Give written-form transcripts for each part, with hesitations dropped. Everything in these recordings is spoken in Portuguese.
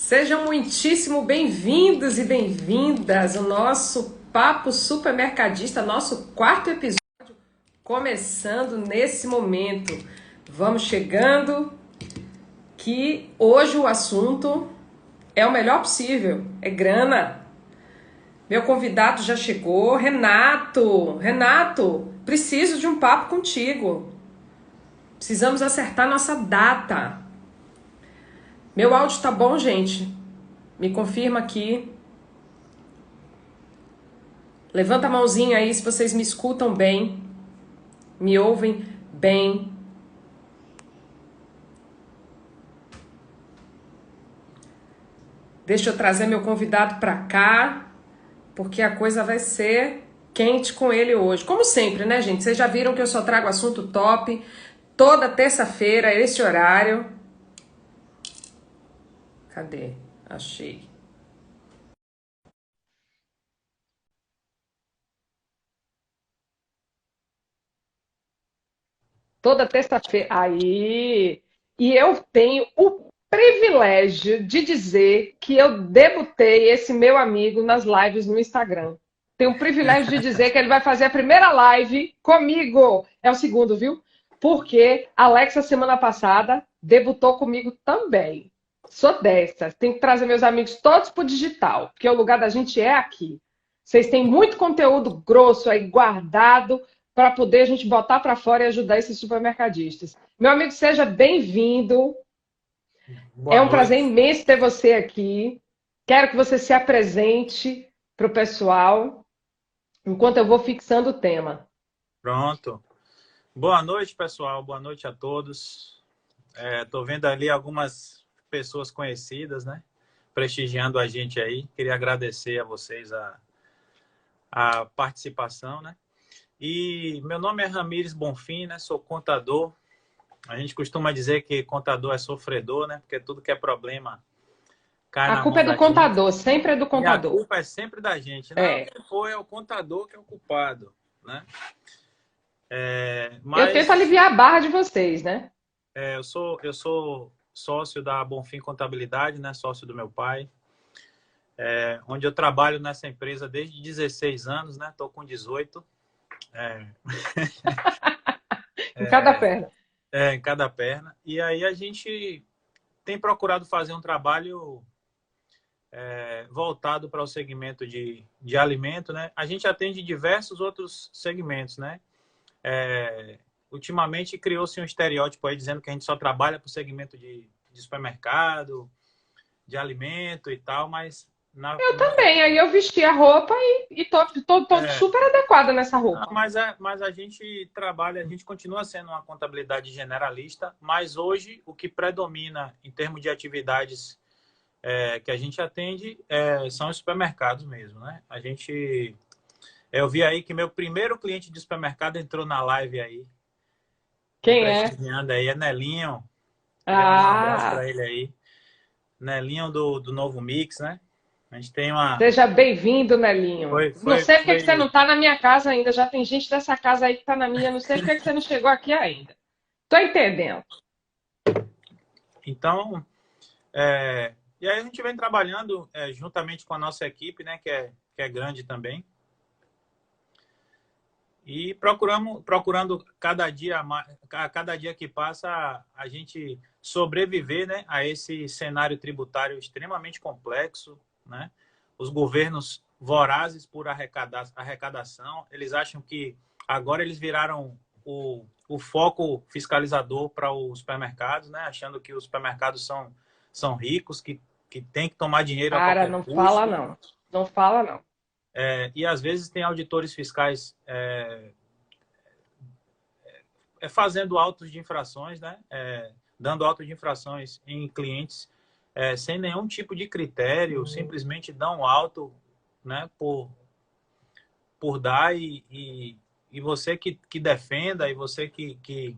Sejam muitíssimo bem-vindos e bem-vindas ao nosso Papo Supermercadista, nosso quarto episódio, começando nesse momento. Vamos chegando, que hoje o assunto é o melhor possível, é grana. Meu convidado já chegou, Renato. Renato, preciso de um papo contigo. Precisamos acertar nossa data. Meu áudio tá bom, gente? Me confirma aqui. Levanta a mãozinha aí se vocês me escutam bem. Me ouvem bem. Deixa eu trazer meu convidado para cá, porque a coisa vai ser quente com ele hoje. Como sempre, né, gente? Vocês já viram que eu só trago assunto top toda terça-feira, esse horário. Cadê? Achei. Toda terça-feira. Aí. E eu tenho o privilégio de dizer que eu debutei esse meu amigo nas lives no Instagram. Tenho o privilégio de dizer que ele vai fazer a primeira live comigo. É o segundo, viu? Porque a Alexa, semana passada, debutou comigo também. Sou dessas. Tenho que trazer meus amigos todos pro digital, porque o lugar da gente é aqui. Vocês têm muito conteúdo grosso aí guardado para poder a gente botar para fora e ajudar esses supermercadistas. Meu amigo, seja bem-vindo. É Boa um prazer noite. imenso ter você aqui. Quero que você se apresente para o pessoal, enquanto eu vou fixando o tema. Pronto. Boa noite, pessoal. Boa noite a todos. Tô vendo ali algumas pessoas conhecidas, né? Prestigiando a gente aí. Queria agradecer a vocês a participação, né? E meu nome é Ramires Bonfim, né? Sou contador. A gente costuma dizer que contador é sofredor, né? Porque tudo que é problema cai A na culpa mão é do da gente. contador, sempre é do E a contador. culpa é sempre da gente. Não, É. quem foi é o contador que é o culpado, né? Eu tento Mas aliviar a barra de vocês, né? eu sou sócio da Bonfim Contabilidade, né? Sócio do meu pai, onde eu trabalho nessa empresa desde 16 anos, né? Estou com 18, é, Em cada perna. em cada perna. E aí a gente tem procurado fazer um trabalho voltado para o segmento de alimento, né? A gente atende diversos outros segmentos, né? Ultimamente criou-se um estereótipo aí dizendo que a gente só trabalha para o segmento de supermercado, de alimento e tal, mas Eu também. Aí eu vesti a roupa e tô é, super adequada nessa não, roupa. mas a gente trabalha, a gente continua sendo uma contabilidade generalista, mas hoje o que predomina em termos de atividades que a gente atende são os supermercados mesmo, né? Eu vi aí que meu primeiro cliente de supermercado entrou na live aí, me Quem é? prestigiando aí, é Nelinho. Queria mandar um abraço Ah, para ele aí. Nelinho do Novo Mix, né? A gente tem uma. seja bem-vindo, Nelinho. Foi, Não foi, sei porque que você não foi. está na minha casa ainda. Já tem gente dessa casa aí que está na minha. Não sei porque que você não chegou aqui ainda. Tô entendendo. Então, e aí a gente vem trabalhando juntamente com a nossa equipe, né? Que é grande também. E procurando cada dia que passa, a gente sobreviver, né, a esse cenário tributário extremamente complexo, né? Os governos vorazes por arrecadação, eles acham que agora eles viraram o foco fiscalizador para os supermercados, né? Achando que os supermercados são ricos, que tem que tomar dinheiro a Cara, qualquer não fala custo. não. Não fala não. E às vezes tem auditores fiscais fazendo autos de infrações, né? Dando autos de infrações em clientes sem nenhum tipo de critério, simplesmente dão auto, né? Por dar e você que defenda e você que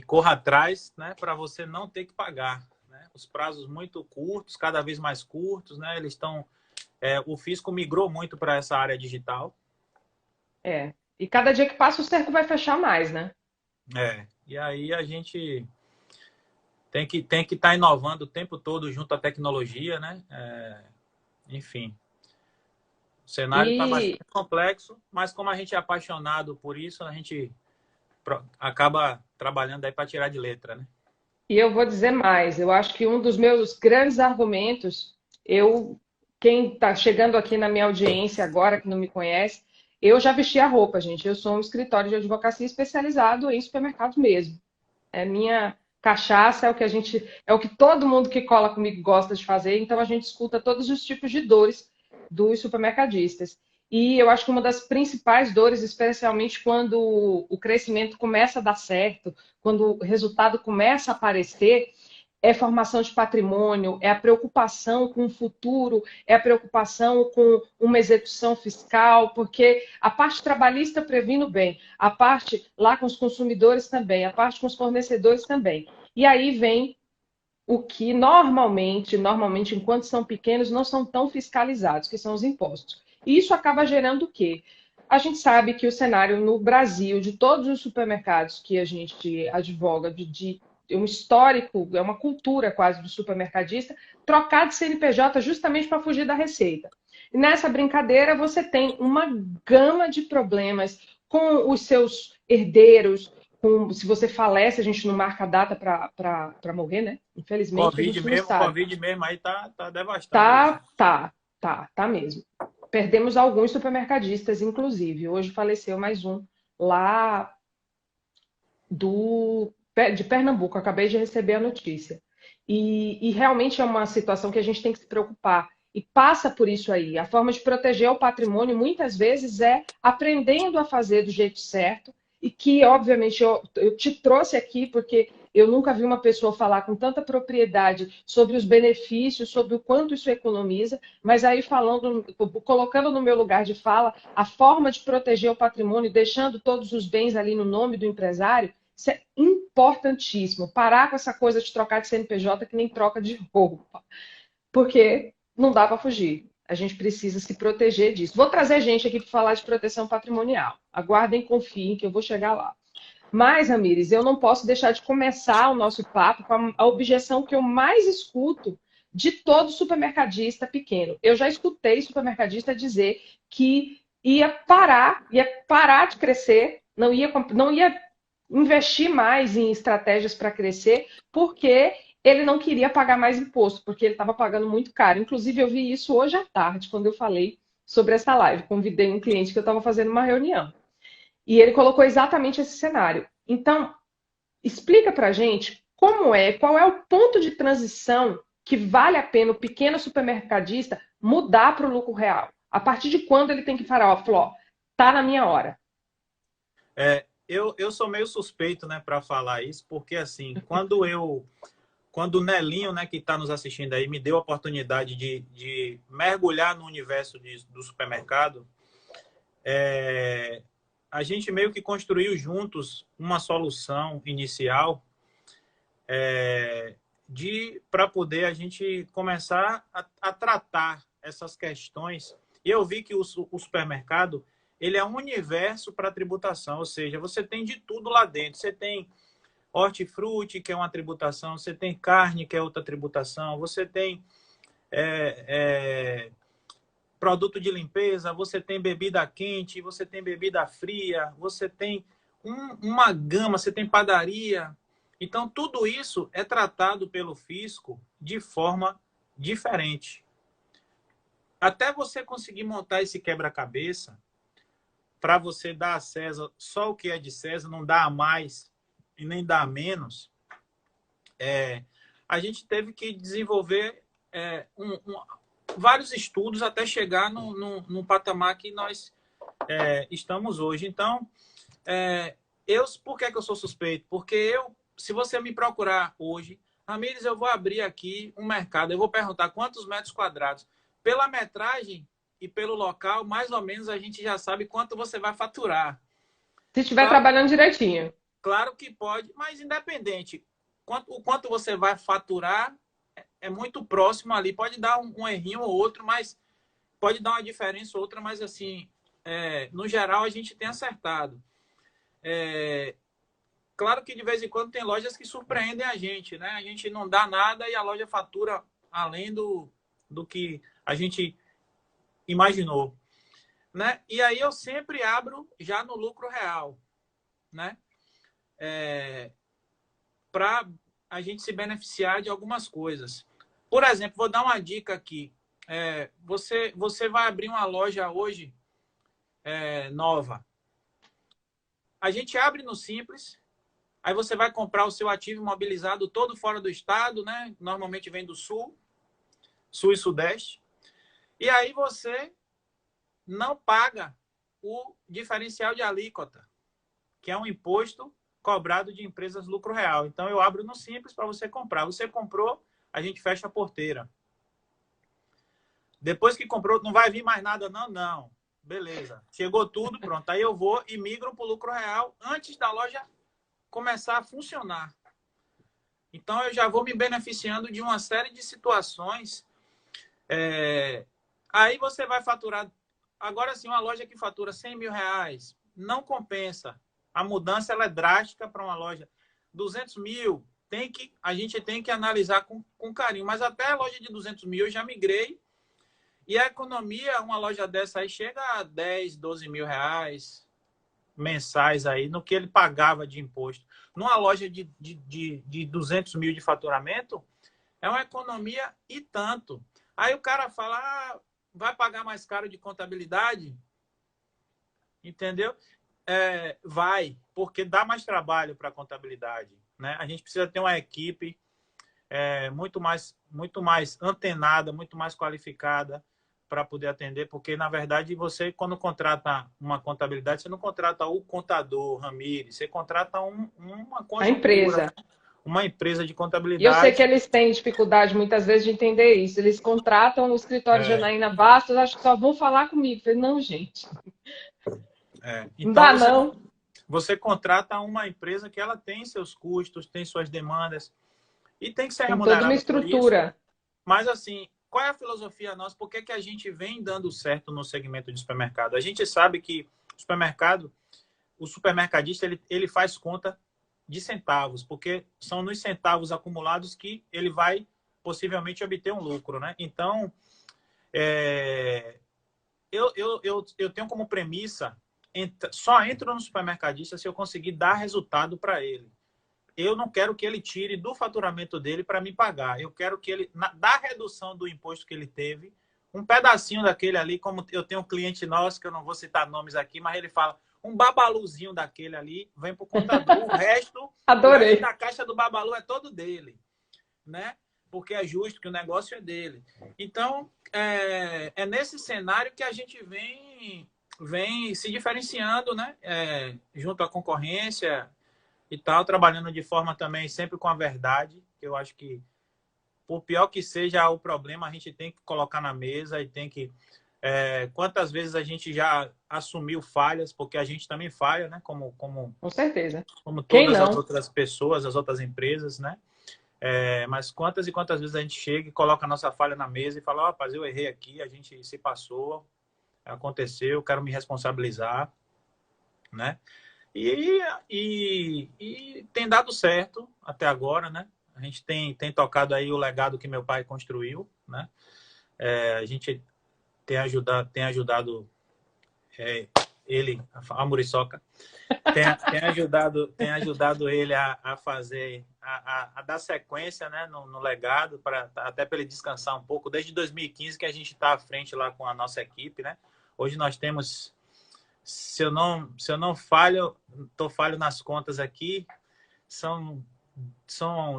corra atrás, né? Para você não ter que pagar, né? Os prazos muito curtos, cada vez mais curtos, né? Eles estão o fisco migrou muito para essa área digital. É. E cada dia que passa o cerco vai fechar mais, né? E aí a gente tem que estar inovando o tempo todo junto à tecnologia, né? Enfim, o cenário está E, bastante complexo, mas como a gente é apaixonado por isso, a gente acaba trabalhando aí para tirar de letra, né? e eu vou dizer mais, eu acho que um dos meus grandes argumentos, quem está chegando aqui na minha audiência agora, que não me conhece, eu já vesti a roupa, gente. Eu sou um escritório de advocacia especializado em supermercados mesmo. É minha cachaça, é o que todo mundo que cola comigo gosta de fazer, então a gente escuta todos os tipos de dores dos supermercadistas. E eu acho que uma das principais dores, especialmente quando o crescimento começa a dar certo, quando o resultado começa a aparecer, é formação de patrimônio, é a preocupação com o futuro, é a preocupação com uma execução fiscal, porque a parte trabalhista previno bem, a parte lá com os consumidores também, a parte com os fornecedores também. E aí vem o que normalmente, enquanto são pequenos, não são tão fiscalizados, que são os impostos. E isso acaba gerando o quê? A gente sabe que o cenário no Brasil, de todos os supermercados que a gente advoga, de um histórico, é uma cultura quase do supermercadista, trocar de CNPJ justamente para fugir da receita. E nessa brincadeira, você tem uma gama de problemas com os seus herdeiros, se você falece, a gente não marca a data para morrer, né? Infelizmente, a gente não sabe. Covid mesmo aí tá devastando isso. Tá mesmo. Perdemos alguns supermercadistas, inclusive. Hoje faleceu mais um lá de Pernambuco. Acabei de receber a notícia. E realmente é uma situação que a gente tem que se preocupar. E passa por isso aí. A forma de proteger o patrimônio, muitas vezes, é aprendendo a fazer do jeito certo. E que, obviamente, eu te trouxe aqui porque eu nunca vi uma pessoa falar com tanta propriedade sobre os benefícios, sobre o quanto isso economiza, mas aí falando, colocando no meu lugar de fala, a forma de proteger o patrimônio, deixando todos os bens ali no nome do empresário, isso é importantíssimo. Parar com essa coisa de trocar de CNPJ que nem troca de roupa. Porque não dá para fugir. A gente precisa se proteger disso. Vou trazer gente aqui para falar de proteção patrimonial. Aguardem, confiem que eu vou chegar lá. Mas, Ramires, eu não posso deixar de começar o nosso papo com a objeção que eu mais escuto de todo supermercadista pequeno. Eu já escutei supermercadista dizer que ia parar de crescer, não ia investir mais em estratégias para crescer, porque ele não queria pagar mais imposto, porque ele estava pagando muito caro. Inclusive, eu vi isso hoje à tarde, quando eu falei sobre essa live. Convidei um cliente que eu estava fazendo uma reunião. E ele colocou exatamente esse cenário. Então, explica para a gente qual é o ponto de transição que vale a pena o pequeno supermercadista mudar para o lucro real. A partir de quando ele tem que falar, ó, tá na minha hora. Eu sou meio suspeito, né, para falar isso, porque assim, quando o Nelinho, né, que está nos assistindo aí, me deu a oportunidade de mergulhar no universo do supermercado, a gente meio que construiu juntos uma solução inicial para poder a gente começar a tratar essas questões. E eu vi que o supermercado ele é um universo para tributação, ou seja, você tem de tudo lá dentro. Você tem hortifruti, que é uma tributação, você tem carne, que é outra tributação, você tem produto de limpeza, você tem bebida quente, você tem bebida fria, você tem uma gama, você tem padaria. Então, tudo isso é tratado pelo fisco de forma diferente. Até você conseguir montar esse quebra-cabeça, para você dar a César só o que é de César, não dar a mais e nem dar a menos, a gente teve que desenvolver vários estudos até chegar no patamar que nós estamos hoje. Então, por que eu sou suspeito? Porque se você me procurar hoje, Ramires, eu vou abrir aqui um mercado, eu vou perguntar quantos metros quadrados. Pela metragem e pelo local, mais ou menos a gente já sabe quanto você vai faturar. Se estiver trabalhando direitinho. Claro que pode, mas independente. O quanto você vai faturar é muito próximo ali. Pode dar um errinho ou outro, mas pode dar uma diferença ou outra, mas assim, no geral a gente tem acertado. claro que de vez em quando tem lojas que surpreendem a gente, né? A gente não dá nada e a loja fatura além do que a gente imaginou, né? E aí eu sempre abro já no lucro real, né? Para a gente se beneficiar de algumas coisas. Por exemplo, vou dar uma dica aqui. Você vai abrir uma loja hoje nova. A gente abre no Simples, aí você vai comprar o seu ativo imobilizado todo fora do estado, né? Normalmente vem do Sul e Sudeste. E aí você não paga o diferencial de alíquota, que é um imposto cobrado de empresas lucro real. Então, eu abro no Simples para você comprar. Você comprou, a gente fecha a porteira. Depois que comprou, não vai vir mais nada, não? Não. Beleza. Chegou tudo, pronto. Aí eu vou e migro para o lucro real antes da loja começar a funcionar. Então, eu já vou me beneficiando de uma série de situações. Aí você vai faturar... Agora sim, uma loja que fatura 100 mil reais não compensa. A mudança ela é drástica para uma loja. 200 mil, a gente tem que analisar com carinho. Mas até a loja de 200 mil eu já migrei. E a economia, uma loja dessa aí, chega a 10, 12 mil reais mensais aí, no que ele pagava de imposto. Numa loja de 200 mil de faturamento, é uma economia e tanto. Aí o cara fala, vai pagar mais caro de contabilidade? Entendeu? Vai, porque dá mais trabalho para a contabilidade, né? A gente precisa ter uma equipe muito mais antenada, muito mais qualificada para poder atender, porque, na verdade, você, quando contrata uma contabilidade, você não contrata o contador, Ramires, você contrata uma A conjuntura, empresa. né? Uma empresa de E eu sei contabilidade. que eles têm dificuldade muitas vezes de entender isso. Eles contratam o escritório de Janaína Bastos, acho que só vão falar comigo. Eu falei, não, gente, não Então, dá não. você contrata uma empresa que ela tem seus custos, tem suas demandas e tem que ser Tem toda uma remunerada por isso. estrutura. Mas, assim, qual é a filosofia nossa? Por que a gente vem dando certo no segmento de supermercado? A gente sabe que o supermercadista, ele faz conta de centavos, porque são nos centavos acumulados que ele vai possivelmente obter um lucro, né? Então, eu tenho como premissa, só entro no supermercadista se eu conseguir dar resultado para ele. Eu não quero que ele tire do faturamento dele para me pagar. Eu quero que ele, da redução do imposto que ele teve, um pedacinho daquele ali, como eu tenho um cliente nosso, que eu não vou citar nomes aqui, mas ele fala, um babaluzinho daquele ali vem para o contador. O resto Adorei. da caixa do babalu é todo dele, né? Porque é justo que o negócio é dele. Então, é nesse cenário que a gente vem se diferenciando, né? Junto à concorrência e tal, trabalhando de forma também sempre com a verdade, que eu acho que, por pior que seja o problema, a gente tem que colocar na mesa e tem que... quantas vezes a gente já assumiu falhas, porque a gente também falha, né? Com certeza. Como Quem todas as não? outras pessoas, as outras empresas, né? Mas quantas e quantas vezes a gente chega e coloca a nossa falha na mesa e fala, rapaz, eu errei aqui, a gente se passou, aconteceu, quero me responsabilizar, né? E tem dado certo até agora, né? A gente tem tocado aí o legado que meu pai construiu, né? A gente tem ajudado ele, a Muriçoca, tem ajudado ele a fazer, a dar sequência, né, no legado, até para ele descansar um pouco. Desde 2015 que a gente está à frente lá com a nossa equipe, né? Hoje nós temos, se eu não falho, estou falho nas contas aqui, são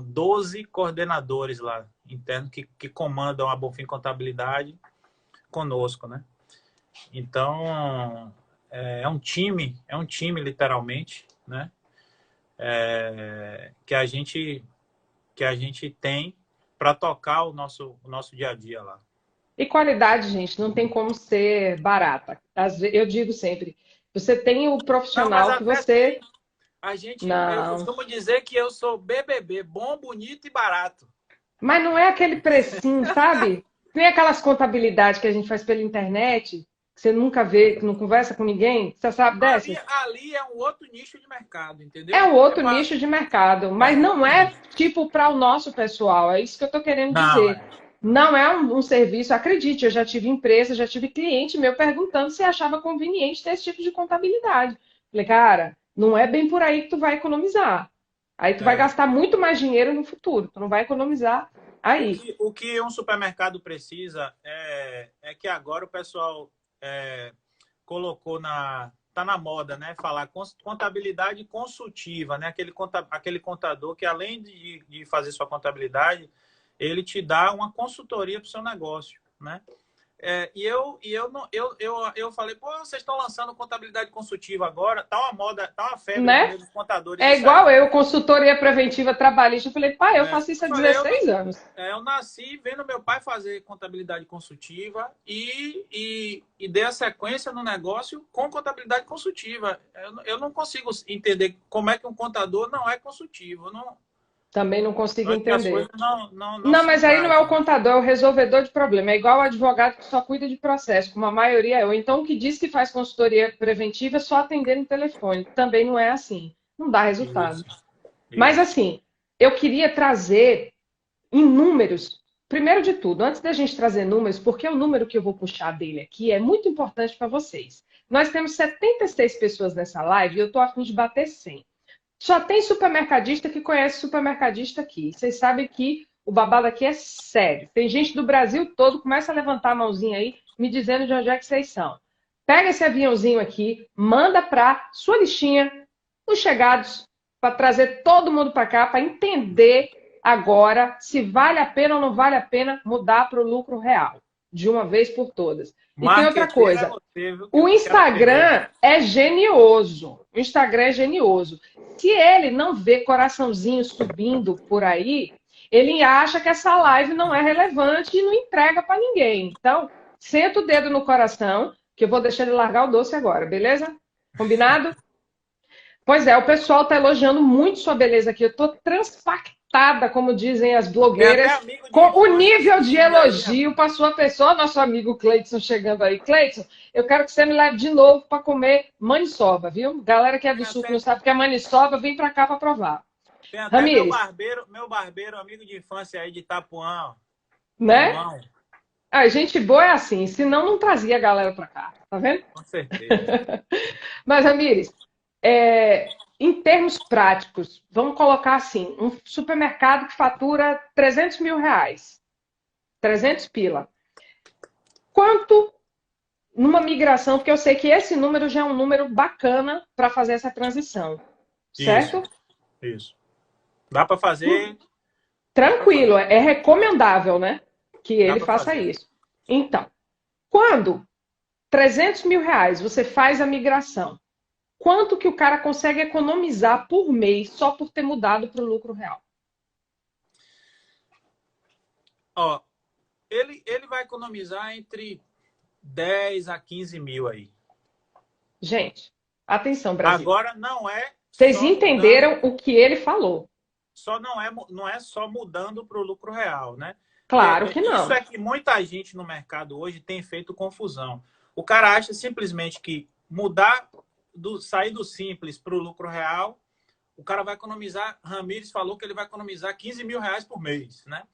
12 coordenadores lá internos que comandam a Bonfim Contabilidade conosco, né? Então, é um time literalmente, né? Que a gente tem para tocar o nosso dia a dia lá. E qualidade, gente, não tem como ser barata. Eu digo sempre, você tem o Não, mas profissional que até você... tem. Eu Não. costumo dizer que eu sou BBB, bom, bonito e barato. Mas não é aquele precinho, sabe? Nem aquelas contabilidades que a gente faz pela internet. que você nunca vê, que não conversa com ninguém? Você sabe dessas? Ali é um outro nicho de mercado, entendeu? É um outro nicho de mercado, mas não é Exatamente. tipo para o nosso pessoal, é isso que eu estou querendo Não, dizer. Não é um serviço, acredite, eu já tive empresa, já tive cliente meu perguntando se achava conveniente ter esse tipo de contabilidade. Falei, cara, não é bem por aí que tu vai economizar. Aí tu vai é. gastar muito mais dinheiro no futuro, tu não vai economizar aí. O que um supermercado precisa é que agora o pessoal colocou tá na moda, né? Falar contabilidade consultiva, né? Aquele contador que além de fazer sua contabilidade, ele te dá uma consultoria para o seu negócio, né? Eu falei, pô, vocês estão lançando contabilidade consultiva agora, tá uma moda, tá uma febre no Né? meio dos contadores É isso aí. igual eu, consultoria preventiva trabalhista. Eu falei, pai, eu faço isso Eu há falei, 16 anos. eu nasci vendo meu pai fazer contabilidade consultiva e dei a sequência no negócio com contabilidade consultiva. Eu não consigo entender como é que um contador não é consultivo. Também não consigo Eu acho que as coisas entender. não Não, se mas aí não é o encaixam. contador, é o resolvedor de problema. É igual o advogado que só cuida de processo, como a maioria é. Ou então o que diz que faz consultoria preventiva é só atender no telefone. Também não é assim. Não dá resultado. Isso, Mas isso. assim, eu queria trazer em números. Primeiro de tudo, antes da gente trazer números, porque o número que eu vou puxar dele aqui é muito importante para vocês. Nós temos 76 pessoas nessa live e eu estou a fim de bater 100. Só tem supermercadista que conhece supermercadista aqui. Vocês sabem que o babado aqui é sério. Tem gente do Brasil todo, começa a levantar a mãozinha aí, me dizendo de onde é que vocês são. Pega esse aviãozinho aqui, manda para sua listinha, os chegados, para trazer todo mundo para cá, para entender agora se vale a pena ou não vale a pena mudar para o lucro real, de uma vez por todas. E tem outra Marqueteiro é coisa, você, viu? Que o eu quero aprender. Instagram é genioso. O Instagram é genioso. Se ele não vê coraçãozinho subindo por aí, ele acha que essa live não é relevante e não entrega para ninguém. Então, senta o dedo no coração, que eu vou deixar ele largar o doce agora, beleza? Combinado? Pois é, o pessoal está elogiando muito sua beleza aqui. Eu estou transpactada, como dizem as Tem até blogueiras, amigo de com o infância nível de assistindo aí, elogio rapaz. para sua pessoa. Nosso amigo Cleiton chegando aí. Cleiton, eu quero que você me leve de novo para comer maniçoba, viu? Galera que é do Tem sul que até, não sabe o que é maniçoba, vem para cá para provar. tem até Ramires, meu barbeiro, amigo de infância aí de Itapuã, ó. né? Irmão, A gente boa é assim, senão não trazia a galera para cá, tá vendo? com certeza. Mas, Ramires, em termos práticos, vamos colocar assim, um supermercado que fatura 300 mil reais, 300 pila. Quanto numa migração, porque eu sei que esse número já é um número bacana para fazer essa transição, Isso, certo? isso. Dá para fazer, dá para Tranquilo, fazer, é recomendável, né? Que dá ele para faça fazer. isso. Então, quando 300 mil reais você faz a migração, quanto que o cara consegue economizar por mês só por ter mudado para o lucro real? Ó, ele vai economizar entre 10 a 15 mil aí. Gente, atenção, Brasil. Agora não é Vocês só mudando, entenderam o que ele falou? só não é só mudando para o lucro real, né? Claro que Isso não. é que muita gente no mercado hoje tem feito confusão. O cara acha simplesmente que sair do simples para o lucro real, o cara vai economizar. Ramires falou que ele vai economizar 15 mil reais por mês, né?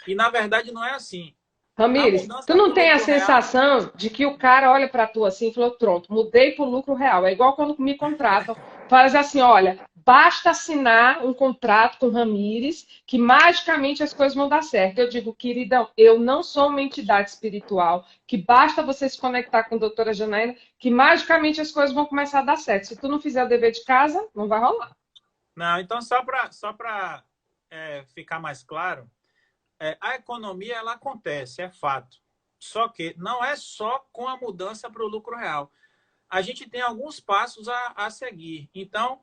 E na verdade não é assim. A Ramires, tu mudança para não o tem a lucro real, sensação de que o cara olha para tu assim e falou, pronto, mudei para o lucro real. É igual quando me contratam, faz assim, olha, basta assinar um contrato com o Ramires que magicamente as coisas vão dar certo. Eu digo, queridão, eu não sou uma entidade espiritual, que basta você se conectar com a doutora Janaína, que magicamente as coisas vão começar a dar certo. Se tu não fizer o dever de casa, não vai rolar. não, então só para ficar mais claro, a economia ela acontece, é fato. Só que não é só com a mudança para o lucro real. A gente tem alguns passos a seguir. Então,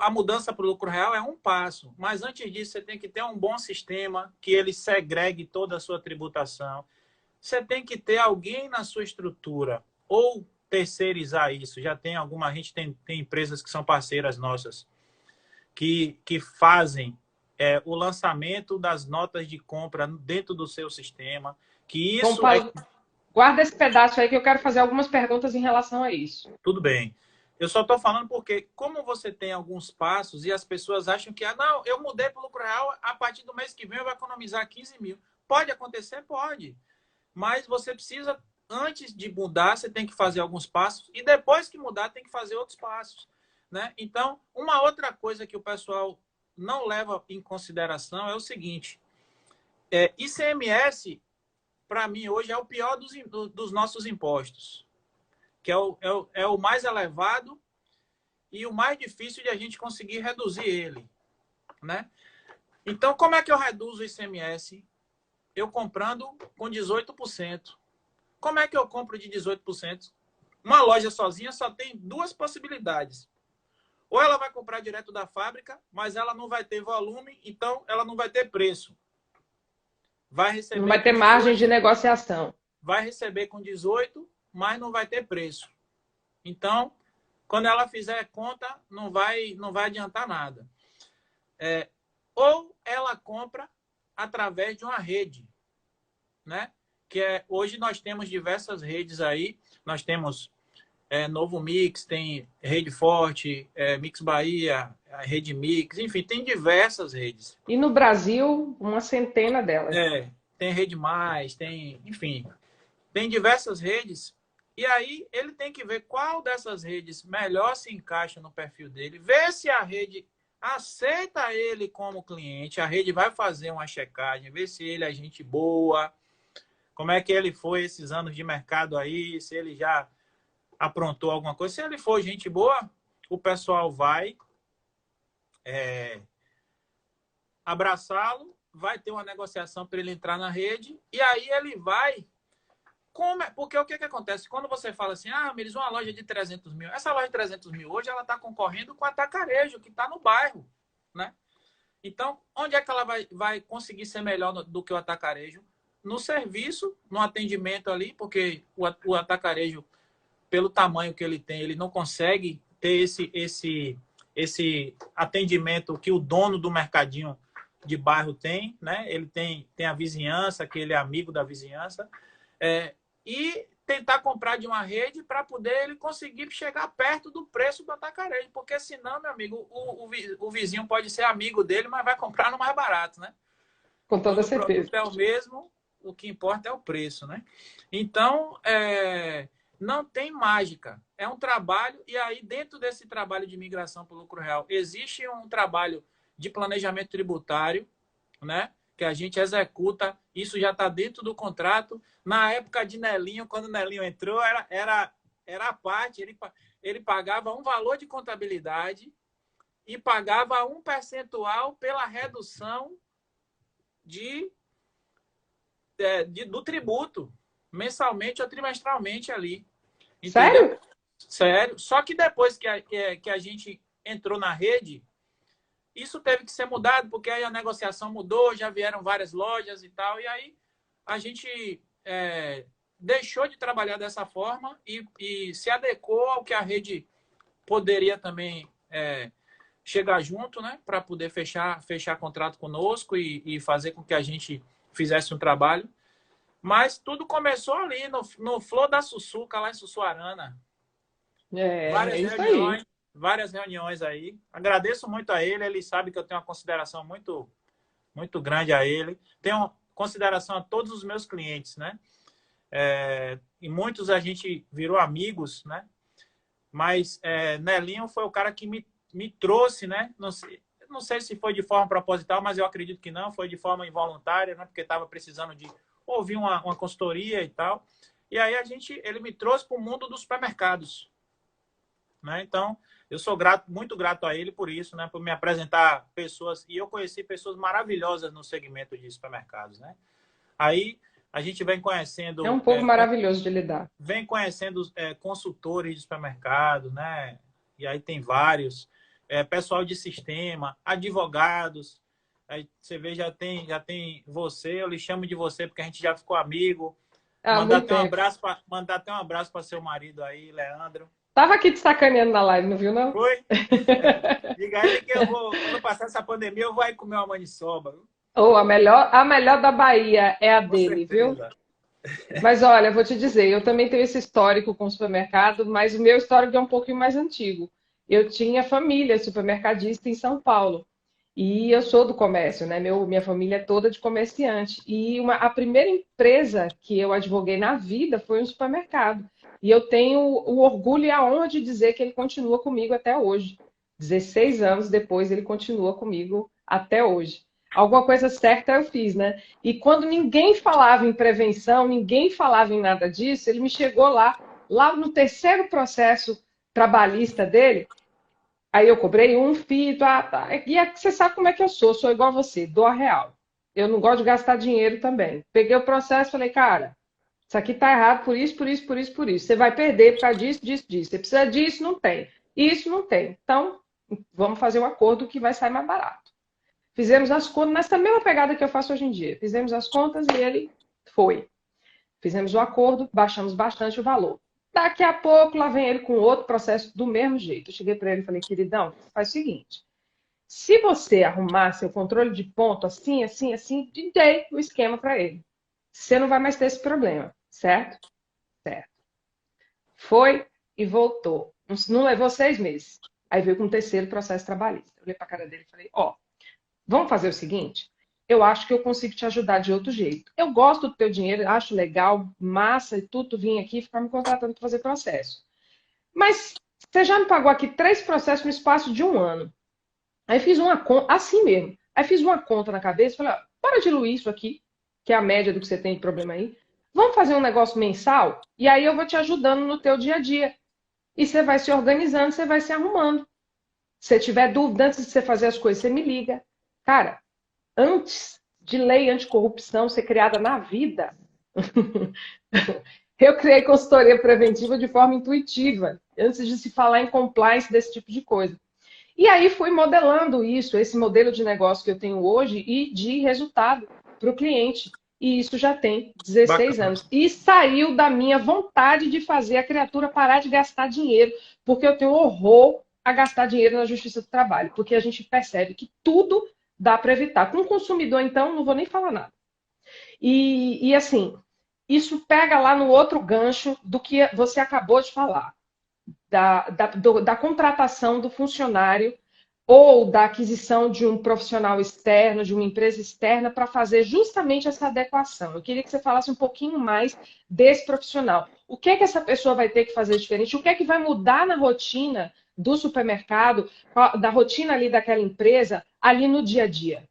a mudança para o lucro real é um passo, mas antes disso você tem que ter um bom sistema que ele segregue toda a sua tributação. Você tem que ter alguém na sua estrutura ou terceirizar isso. Já tem alguma, a gente tem empresas que são parceiras nossas que fazem o lançamento das notas de compra dentro do seu sistema, que isso é Guarda esse pedaço aí que eu quero fazer algumas perguntas em relação a isso. Tudo bem. Eu só estou falando porque, como você tem alguns passos e as pessoas acham que, não, eu mudei para o lucro real, a partir do mês que vem eu vou economizar 15 mil. Pode acontecer? Pode. Mas você precisa, antes de mudar, você tem que fazer alguns passos e depois que mudar, tem que fazer outros passos. Né? Então, uma outra coisa que o pessoal não leva em consideração é o seguinte: ICMS, para mim, hoje é o pior dos nossos impostos, que é o mais elevado e o mais difícil de a gente conseguir reduzir ele. Né? Então, como é que eu reduzo o ICMS? Eu comprando com 18%. Como é que eu compro de 18%? Uma loja sozinha só tem duas possibilidades. Ou ela vai comprar direto da fábrica, mas ela não vai ter volume, então ela não vai ter preço. Vai receber Não vai ter margem de negociação. Vai receber com 18, mas não vai ter preço. Então, quando ela fizer conta, não vai adiantar nada. Ou ela compra através de uma rede, né? Hoje nós temos diversas redes aí. Nós temos Novo Mix, tem Rede Forte, Mix Bahia, Rede Mix, enfim, tem diversas redes. E no Brasil, uma centena delas. Tem Rede Mais, enfim, tem diversas redes. E aí ele tem que ver qual dessas redes melhor se encaixa no perfil dele, ver se a rede aceita ele como cliente, a rede vai fazer uma checagem, ver se ele é gente boa, como é que ele foi esses anos de mercado aí, se ele já aprontou alguma coisa. Se ele for gente boa, o pessoal vai abraçá-lo, vai ter uma negociação para ele entrar na rede, e aí ele vai... Porque o que acontece? Quando você fala assim, Miris, uma loja de 300 mil, essa loja de 300 mil hoje ela está concorrendo com a Atacarejo, que está no bairro, né? Então, onde é que ela vai conseguir ser melhor do que o Atacarejo? No serviço, no atendimento ali, porque o Atacarejo, pelo tamanho que ele tem, ele não consegue ter esse atendimento que o dono do mercadinho de bairro tem, né? Ele tem a vizinhança, que ele é amigo da vizinhança, e tentar comprar de uma rede para poder ele conseguir chegar perto do preço do atacarejo, porque senão, meu amigo, o vizinho pode ser amigo dele, mas vai comprar no mais barato, né? Com toda certeza. O produto é o mesmo, o que importa é o preço, né? Então, não tem mágica. É um trabalho, e aí dentro desse trabalho de migração para o lucro real, existe um trabalho de planejamento tributário, né? Que a gente executa, isso já está dentro do contrato. Na época de Nelinho, quando o Nelinho entrou, era a parte, ele pagava um valor de contabilidade e pagava um percentual pela redução do tributo, mensalmente ou trimestralmente ali. Entendeu? Sério? Sério. Só que depois que a gente entrou na rede, isso teve que ser mudado, porque aí a negociação mudou, já vieram várias lojas e tal, e aí a gente deixou de trabalhar dessa forma e se adequou ao que a rede poderia também chegar junto, né, para poder fechar contrato conosco e fazer com que a gente fizesse um trabalho. Mas tudo começou ali, no Flor da Sussuca, lá em Sussuarana. Várias reuniões aí. Agradeço muito a ele. Ele sabe que eu tenho uma consideração muito, muito grande a ele. Tenho consideração a todos os meus clientes, né? E muitos a gente virou amigos, né? Mas Nelinho foi o cara que me trouxe, né? Não sei se foi de forma proposital, mas eu acredito que não. Foi de forma involuntária, né? Porque estava precisando de ouvir uma consultoria e tal. E aí ele me trouxe para o mundo dos supermercados. Né? Então, eu sou muito grato a ele por isso, né? Por me apresentar pessoas. E eu conheci pessoas maravilhosas no segmento de supermercados, né? Aí a gente vem conhecendo... É um povo maravilhoso de lidar. Vem conhecendo consultores de supermercado, né? E aí tem vários. Pessoal de sistema, advogados. Aí você vê, já tem você, eu lhe chamo de você porque a gente já ficou amigo. Mandar até um abraço para seu marido aí, Leandro. Tava aqui te sacaneando na live, não viu, não? Foi? Diga ele que quando passar essa pandemia, eu vou comer uma maniçoba. A melhor da Bahia é a dele, viu? Mas olha, vou te dizer, eu também tenho esse histórico com o supermercado, mas o meu histórico é um pouquinho mais antigo. Eu tinha família supermercadista em São Paulo. E eu sou do comércio, né? Minha família é toda de comerciante. E a primeira empresa que eu advoguei na vida foi um supermercado. E eu tenho o orgulho e a honra de dizer que ele continua comigo até hoje. 16 anos depois, ele continua comigo até hoje. Alguma coisa certa eu fiz, né? E quando ninguém falava em prevenção, ninguém falava em nada disso, ele me chegou lá no terceiro processo trabalhista dele. Aí eu cobrei um FII, tá. E você sabe como é que eu sou igual a você, dou a real. Eu não gosto de gastar dinheiro também. Peguei o processo e falei, cara, isso aqui tá errado por isso, por isso, por isso, por isso. Você vai perder por causa disso, disso, disso. Você precisa disso, não tem. Isso não tem. Então, vamos fazer um acordo que vai sair mais barato. Fizemos as contas, nessa mesma pegada que eu faço hoje em dia. Fizemos as contas e ele foi. Fizemos o acordo, baixamos bastante o valor. Daqui a pouco, lá vem ele com outro processo do mesmo jeito. Eu cheguei para ele e falei, queridão, faz o seguinte: se você arrumar seu controle de ponto assim, assim, assim, dei o esquema para ele. Você não vai mais ter esse problema, certo? Certo. Foi e voltou. Não levou 6 meses. Aí veio com o terceiro processo trabalhista. Eu olhei para a cara dele e falei, ó, vamos fazer o seguinte? Eu acho que eu consigo te ajudar de outro jeito. Eu gosto do teu dinheiro, acho legal, massa e tudo, vim aqui e ficar me contratando para fazer processo. Mas você já me pagou aqui 3 processos no espaço de um ano. Aí fiz uma conta, assim mesmo. Aí fiz uma conta na cabeça, falei, ó, para diluir isso aqui, que é a média do que você tem de problema aí. Vamos fazer um negócio mensal e aí eu vou te ajudando no teu dia a dia. E você vai se organizando, você vai se arrumando. Se você tiver dúvida antes de você fazer as coisas, você me liga. Cara, antes de lei anticorrupção ser criada na vida, eu criei consultoria preventiva de forma intuitiva, antes de se falar em compliance desse tipo de coisa. E aí fui modelando isso, esse modelo de negócio que eu tenho hoje e de resultado para o cliente. E isso já tem 16 Bacana. anos. E saiu da minha vontade de fazer a criatura parar de gastar dinheiro, porque eu tenho horror a gastar dinheiro na justiça do trabalho, porque a gente percebe que tudo dá para evitar. Com o consumidor, então, não vou nem falar nada. E assim, isso pega lá no outro gancho do que você acabou de falar, da contratação do funcionário ou da aquisição de um profissional externo, de uma empresa externa, para fazer justamente essa adequação. Eu queria que você falasse um pouquinho mais desse profissional. O que é que essa pessoa vai ter que fazer diferente? O que é que vai mudar na rotina do supermercado, da rotina ali daquela empresa, ali no dia a dia?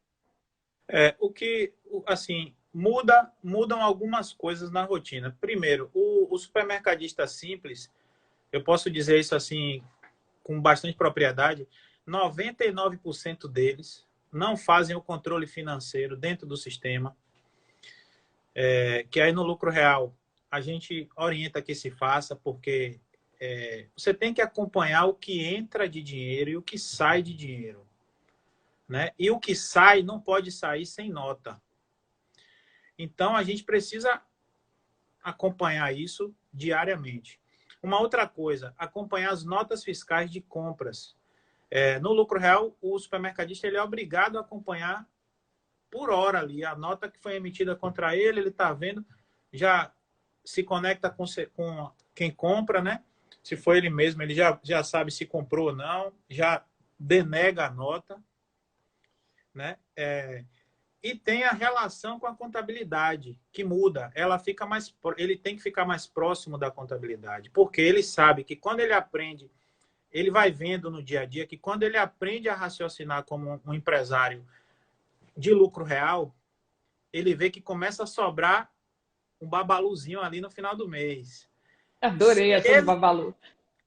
Assim, mudam algumas coisas na rotina. Primeiro, o supermercadista simples, eu posso dizer isso assim com bastante propriedade, 99% deles não fazem o controle financeiro dentro do sistema, que aí no lucro real a gente orienta que se faça, porque você tem que acompanhar o que entra de dinheiro e o que sai de dinheiro, né? E o que sai não pode sair sem nota. Então a gente precisa acompanhar isso diariamente. Uma outra coisa, acompanhar as notas fiscais de compras. No lucro real, o supermercadista ele é obrigado a acompanhar por hora ali a nota que foi emitida contra ele, ele está vendo, já se conecta com quem compra, né? Se foi ele mesmo, ele já sabe se comprou ou não, já denega a nota, né? E tem a relação com a contabilidade, que muda. Ele tem que ficar mais próximo da contabilidade, porque ele sabe que quando ele aprende, ele vai vendo no dia a dia que quando ele aprende a raciocinar como um empresário de lucro real, ele vê que começa a sobrar um babaluzinho ali no final do mês. Adorei essa do Ele, Babalu.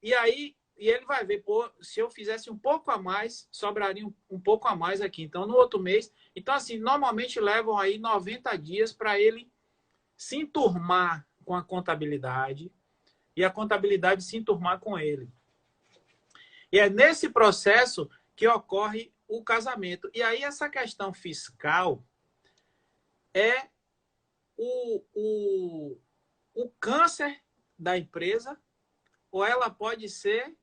e ele vai ver, pô, se eu fizesse um pouco a mais, sobraria um pouco a mais aqui. Então, no outro mês. Então, assim, normalmente levam aí 90 dias para ele se enturmar com a contabilidade e a contabilidade se enturmar com ele. E é nesse processo que ocorre o casamento. E aí, essa questão fiscal é o câncer da empresa, ou ela pode ser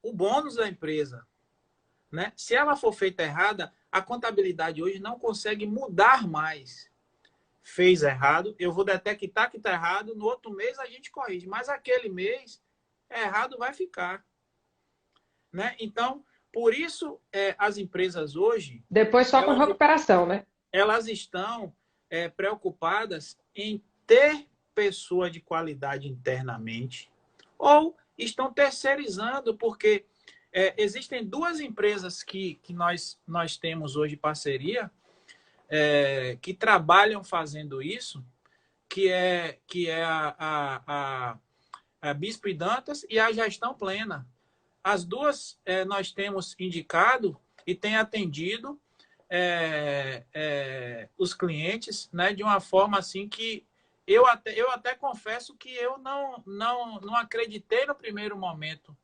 o bônus da empresa, né? Se ela for feita errada, a contabilidade hoje não consegue mudar mais. fez errado, eu vou detectar que está errado, no outro mês a gente corrige, mas aquele mês errado vai ficar, né? Então, por isso, as empresas hoje, Depois só com recuperação, né? elas estão preocupadas em ter pessoa de qualidade internamente ou estão terceirizando, porque existem duas empresas que nós temos hoje parceria, que trabalham fazendo isso, que é a Bispo e Dantas e a Gestão Plena. As duas nós temos indicado e tem atendido os clientes, né, de uma forma assim que eu até confesso que eu não acreditei no primeiro momento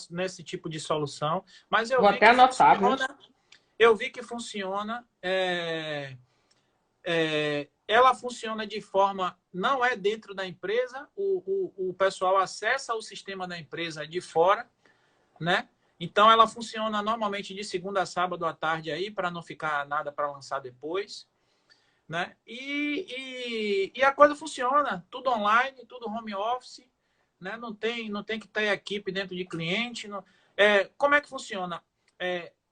nesse tipo de solução, mas Vou até anotar, viu? eu vi que funciona. Ela funciona de forma, não é dentro da empresa, o pessoal acessa o sistema da empresa de fora, né? Então, ela funciona normalmente de segunda a sábado à tarde aí, para não ficar nada para lançar depois, né? E a coisa funciona, tudo online, tudo home office, né? Não tem que ter equipe dentro de cliente. Como é que funciona?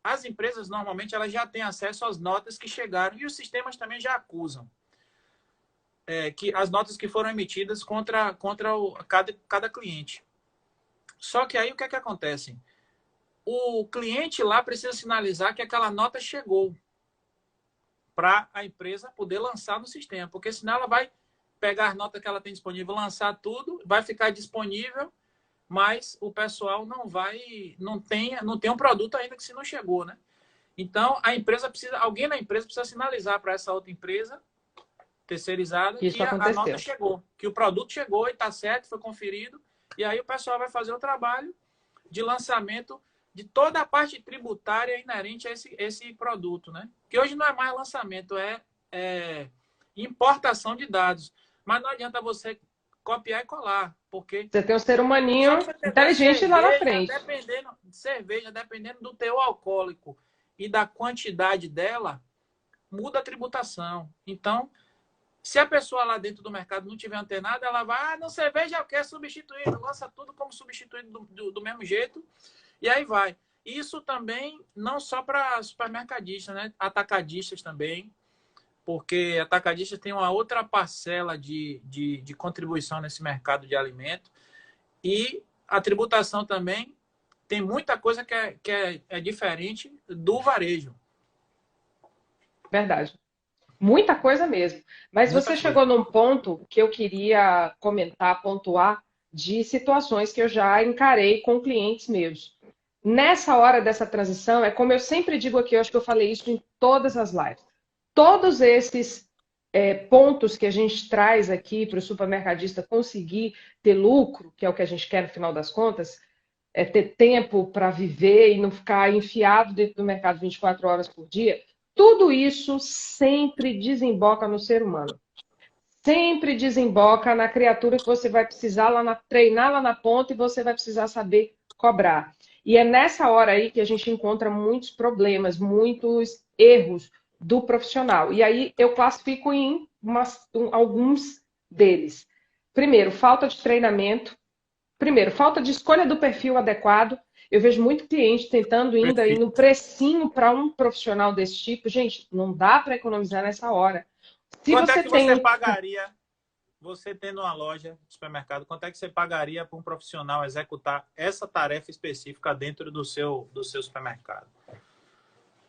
As empresas, normalmente, elas já têm acesso às notas que chegaram e os sistemas também já acusam que as notas que foram emitidas contra cada cliente. Só que aí o que é que acontece? O cliente lá precisa sinalizar que aquela nota chegou para a empresa poder lançar no sistema, porque senão ela vai pegar as notas que ela tem disponível, lançar tudo, vai ficar disponível, mas o pessoal não tem um produto ainda que se não chegou, né? Então, alguém na empresa precisa sinalizar para essa outra empresa terceirizada que a nota chegou, que o produto chegou e está certo, foi conferido, e aí o pessoal vai fazer o trabalho de lançamento de toda a parte tributária inerente a esse produto, né? Que hoje não é mais lançamento, é importação de dados. Mas não adianta você copiar e colar, porque você tem um ser humaninho inteligente lá na frente. Cerveja, dependendo do teor alcoólico e da quantidade dela, muda a tributação. Então, se a pessoa lá dentro do mercado não tiver antenada, ela vai, não, cerveja quer substituir, lança tudo como substituído do mesmo jeito, e aí vai. Isso também não só para supermercadistas, né? Atacadistas também, porque atacadistas tem uma outra parcela de contribuição nesse mercado de alimento, e a tributação também tem muita coisa que é diferente do varejo. Verdade. Muita coisa mesmo. Mas você chegou num ponto que eu queria comentar, pontuar, de situações que eu já encarei com clientes meus. Nessa hora dessa transição, é como eu sempre digo aqui, eu acho que eu falei isso em todas as lives. Todos esses pontos que a gente traz aqui para o supermercadista conseguir ter lucro, que é o que a gente quer no final das contas, é ter tempo para viver e não ficar enfiado dentro do mercado 24 horas por dia, tudo isso sempre desemboca no ser humano. Sempre desemboca na criatura que você vai precisar treinar lá na ponta e você vai precisar saber cobrar. E é nessa hora aí que a gente encontra muitos problemas, muitos erros do profissional. E aí eu classifico em alguns deles. Primeiro, falta de treinamento. Primeiro, falta de escolha do perfil adequado. Eu vejo muito cliente tentando ainda ir no precinho para um profissional desse tipo. Gente, não dá para economizar nessa hora. Quanto é que você pagaria, você tendo uma loja de supermercado, quanto é que você pagaria para um profissional executar essa tarefa específica dentro do seu supermercado?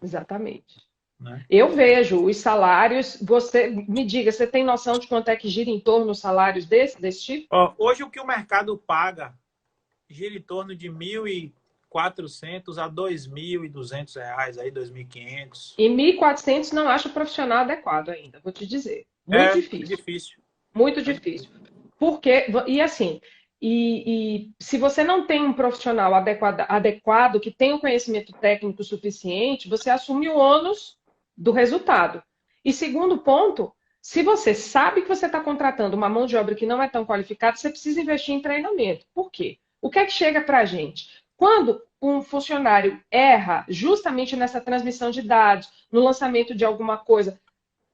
Exatamente. Né? Eu vejo os salários. Você me diga, você tem noção de quanto é que gira em torno os salários desse tipo? Hoje o que o mercado paga gira em torno de R$ 1.400 a R$ 2.200, aí R$ 2.500. E 1.400 não acho profissional adequado ainda, vou te dizer. Muito difícil. Muito difícil. Porque, e assim, se você não tem um profissional adequado, que tem um conhecimento técnico suficiente, você assume o ônus do resultado. E segundo ponto, se você sabe que você está contratando uma mão de obra que não é tão qualificada, você precisa investir em treinamento. Por quê? O que é que chega para a gente? Quando um funcionário erra justamente nessa transmissão de dados, no lançamento de alguma coisa,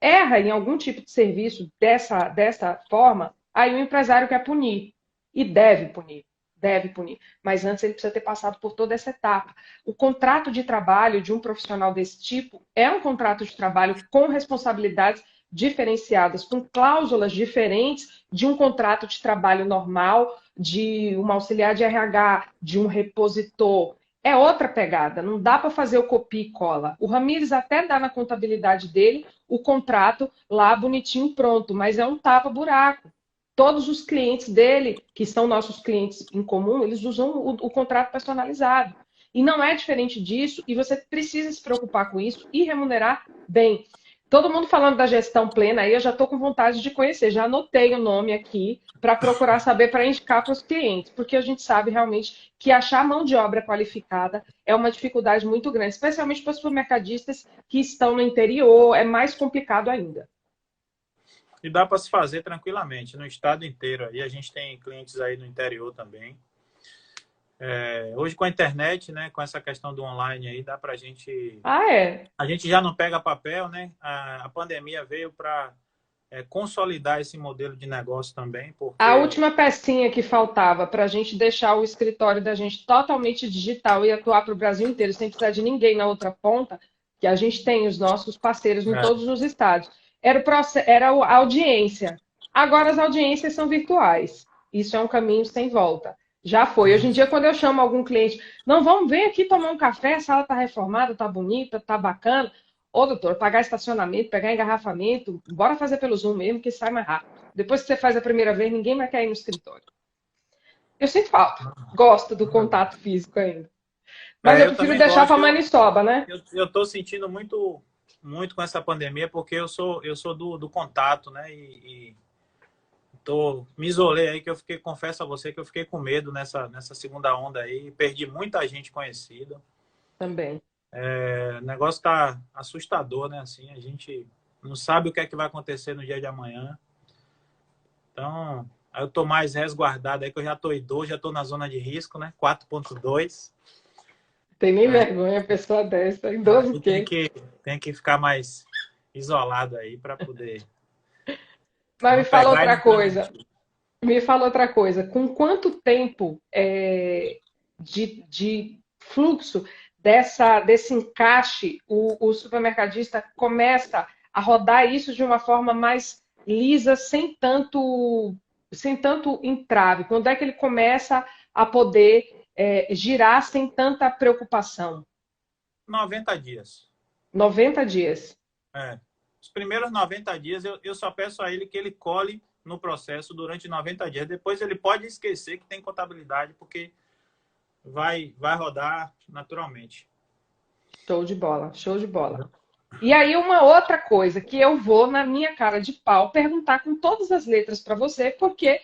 erra em algum tipo de serviço dessa forma, aí o empresário quer punir. E deve punir. Deve punir. Mas antes ele precisa ter passado por toda essa etapa. O contrato de trabalho de um profissional desse tipo é um contrato de trabalho com responsabilidades diferenciadas, com cláusulas diferentes de um contrato de trabalho normal, de uma auxiliar de RH, de um repositor. É outra pegada, não dá para fazer o copia e cola. O Ramires até dá na contabilidade dele o contrato lá bonitinho pronto, mas é um tapa-buraco. Todos os clientes dele, que são nossos clientes em comum, eles usam o contrato personalizado. E não é diferente disso, e você precisa se preocupar com isso e remunerar bem. Todo mundo falando da gestão plena aí, eu já estou com vontade de conhecer, já anotei o nome aqui para procurar saber para indicar para os clientes, porque a gente sabe realmente que achar mão de obra qualificada é uma dificuldade muito grande, especialmente para os supermercadistas que estão no interior, é mais complicado ainda. E dá para se fazer tranquilamente no estado inteiro. E a gente tem clientes aí no interior também. Hoje com a internet, né, com essa questão do online aí, dá para a gente... Ah, é? A gente já não pega papel, né? A pandemia veio para consolidar esse modelo de negócio também, A porque... última pecinha que faltava para a gente deixar o escritório da gente totalmente digital e atuar para o Brasil inteiro, sem precisar de ninguém na outra ponta, que a gente tem os nossos parceiros em todos os estados, era a audiência. Agora as audiências são virtuais. Isso é um caminho sem volta. Já foi. Hoje em dia, quando eu chamo algum cliente, não, vamos ver aqui tomar um café, a sala está reformada, está bonita, está bacana. Ô, doutor, pagar estacionamento, pegar engarrafamento, bora fazer pelo Zoom mesmo, que sai mais rápido. Depois que você faz a primeira vez, ninguém vai cair no escritório. Eu sinto falta. Gosto do contato físico ainda. Mas eu Eu prefiro também deixar para gosto. maniçoba, né? Eu estou sentindo muito com essa pandemia, porque eu sou do contato, né? Me isolei aí, que confesso a você que eu fiquei com medo nessa segunda onda aí, perdi muita gente conhecida. Também. O negócio tá assustador, né? Assim, a gente não sabe o que é que vai acontecer no dia de amanhã. Então, eu tô mais resguardado aí, que eu já tô idoso, já tô na zona de risco, né? 4.2. Tem nem vergonha a pessoa dessa. Idoso o Aí quê? tem que ficar mais isolado aí para poder Mas me não fala pegar e outra não coisa. transmitir. Me fala outra coisa. Com quanto tempo de fluxo desse encaixe o supermercadista começa a rodar isso de uma forma mais lisa, sem tanto entrave? Quando é que ele começa a poder girar sem tanta preocupação? 90 dias. 90 dias. É. Os primeiros 90 dias eu só peço a ele que ele cole no processo durante 90 dias. Depois ele pode esquecer que tem contabilidade, porque vai rodar naturalmente. Show de bola, show de bola. E aí, uma outra coisa que eu vou, na minha cara de pau, perguntar com todas as letras para você, porque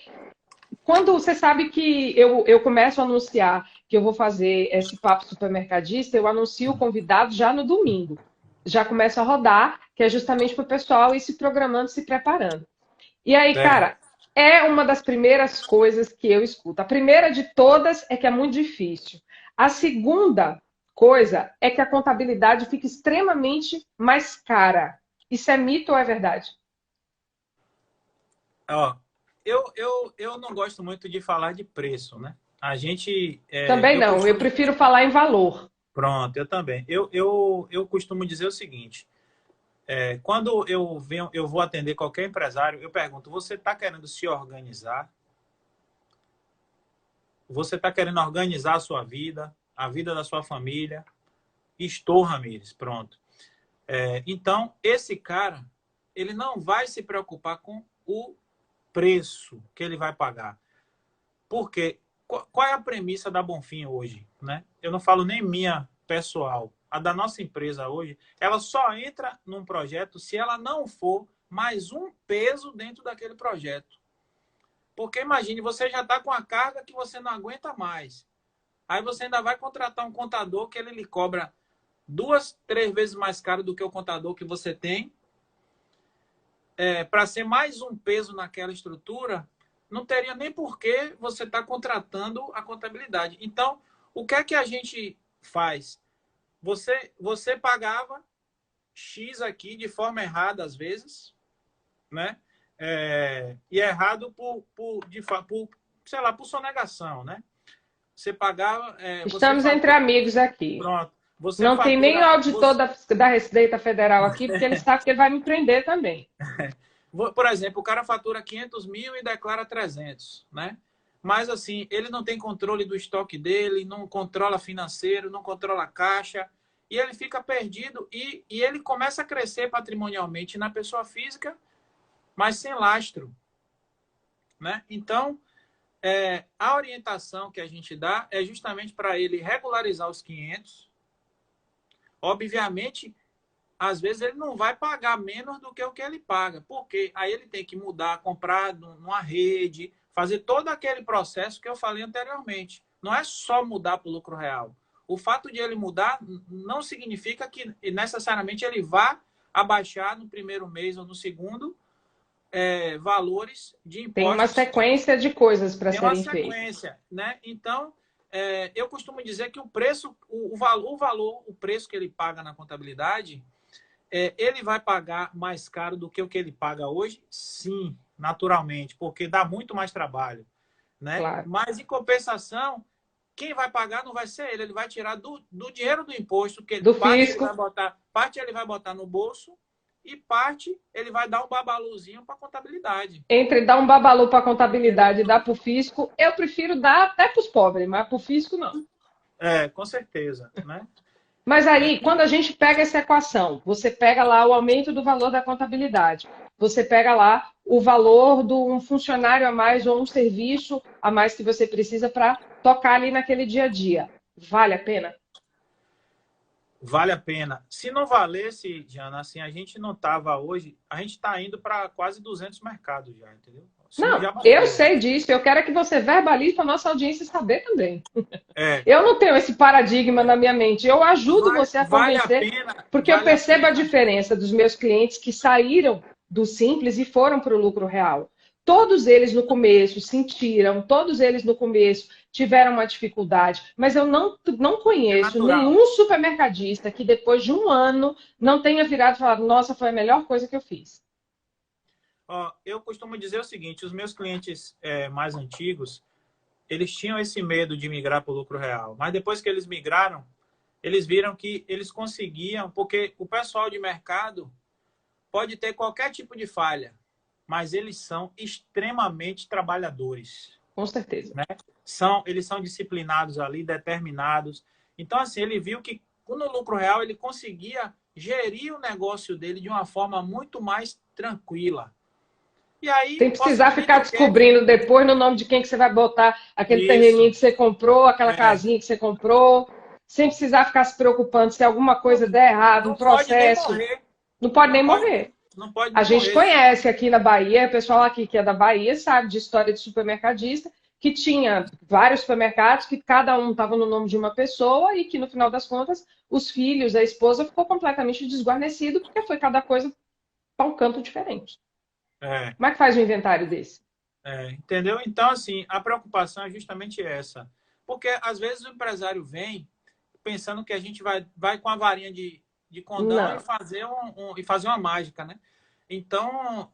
quando você sabe que eu começo a anunciar que eu vou fazer esse papo supermercadista, eu anuncio o convidado já no domingo. Já começo a rodar, que é justamente para o pessoal ir se programando, se preparando. E aí, É. cara, é uma das primeiras coisas que eu escuto. A primeira de todas é que é muito difícil. A segunda coisa é que a contabilidade fica extremamente mais cara. Isso é mito ou é verdade? Ó, eu não gosto muito de falar de preço, né? A gente, Também eu não. Eu costumo, prefiro falar em valor. pronto, eu também. Eu costumo dizer o seguinte: quando eu vou atender qualquer empresário, eu pergunto: você está querendo se organizar? Você está querendo organizar a sua vida, a vida da sua família? Estou, Ramires, pronto. Então, esse cara, ele não vai se preocupar com o preço que ele vai pagar. Porque qual é a premissa da Bonfim hoje? Né? Eu não falo nem minha pessoal. A da nossa empresa hoje, ela só entra num projeto se ela não for mais um peso dentro daquele projeto. Porque imagine, você já está com a carga que você não aguenta mais. Aí você ainda vai contratar um contador que ele lhe cobra 2, 3 vezes mais caro do que o contador que você tem, para ser mais um peso naquela estrutura, não teria nem por que você estar contratando a contabilidade. Então, o que é que a gente faz? Você pagava X aqui de forma errada às vezes, né? E é errado sei lá, por sonegação, né? Você pagava, você Estamos entre fatura, amigos aqui. pronto, você Não tem nem o fatura, auditor da Receita Federal aqui, porque ele sabe que ele vai me prender também. por exemplo, o cara fatura 500 mil e declara 300, né? Mas assim, ele não tem controle do estoque dele, não controla financeiro, não controla a caixa, e ele fica perdido e ele começa a crescer patrimonialmente na pessoa física, mas sem lastro, né? Então, a orientação que a gente dá é justamente para ele regularizar os 500. Obviamente, às vezes ele não vai pagar menos do que o que ele paga, porque aí ele tem que mudar, comprar numa rede, fazer todo aquele processo que eu falei anteriormente. Não é só mudar para o lucro real. O fato de ele mudar não significa que necessariamente ele vá abaixar no primeiro mês ou no segundo valores de Tem uma impostos. sequência de coisas para Tem uma serem feitas. sequência, né? Então, eu costumo dizer que o preço, o valor, o preço que ele paga na contabilidade, ele vai pagar mais caro do que o que ele paga hoje? Sim, naturalmente, porque dá muito mais trabalho, né? Claro. Mas, em compensação, quem vai pagar não vai ser ele vai tirar do dinheiro do imposto, que Do parte fisco. parte ele vai botar no bolso e parte ele vai dar um babaluzinho para a contabilidade. Entre dar um babalu para a contabilidade e dar para o fisco, eu prefiro dar até para os pobres, mas para o fisco não. Com certeza, né? Mas aí, quando a gente pega essa equação, você pega lá o aumento do valor da contabilidade, você pega lá o valor de um funcionário a mais ou um serviço a mais que você precisa para tocar ali naquele dia a dia. Vale a pena? Vale a pena. Se não valesse, Diana, assim, a gente não estava hoje, a gente está indo para quase 200 mercados já, entendeu? Assim, Não, já eu bateu. sei disso, eu quero que você verbalize para a nossa audiência saber também. É, Eu não tenho esse paradigma na minha mente, eu ajudo você a vale a convencer, pena, porque eu vale a percebo a pena. diferença dos meus clientes que saíram do simples e foram para o lucro real. Todos eles no começo sentiram, todos eles no começo tiveram uma dificuldade, mas eu não É conheço natural. nenhum supermercadista que depois de um ano não tenha virado e falado, nossa, foi a melhor coisa que eu fiz. Ó, eu costumo dizer o seguinte, os meus clientes mais antigos, eles tinham esse medo de migrar para o lucro real, mas depois que eles migraram, eles viram que eles conseguiam, porque o pessoal de mercado pode ter qualquer tipo de falha, mas eles são extremamente trabalhadores, Com certeza. né? Eles são disciplinados ali, determinados. Então, assim, ele viu que no lucro real ele conseguia gerir o negócio dele de uma forma muito mais tranquila. E aí, Sem precisar possibilita ficar o quê? descobrindo depois no nome de quem que você vai botar aquele terreninho Isso. que você comprou, aquela É. casinha que você comprou, sem precisar ficar se preocupando se alguma coisa der errado, um Não pode nem processo. morrer. Não pode Não nem pode, morrer. não pode A nem gente morrer. conhece aqui na Bahia, o pessoal aqui que é da Bahia sabe de história de supermercadista, que tinha vários supermercados, que cada um estava no nome de uma pessoa e que no final das contas os filhos, a esposa ficou completamente desguarnecido porque foi cada coisa para um canto diferente. É, Como é que faz um inventário desse? entendeu? Então, assim, a preocupação é justamente essa. Porque, às vezes, o empresário vem pensando que a gente vai com a varinha de condão e Não. fazer, e fazer uma mágica, né? Então,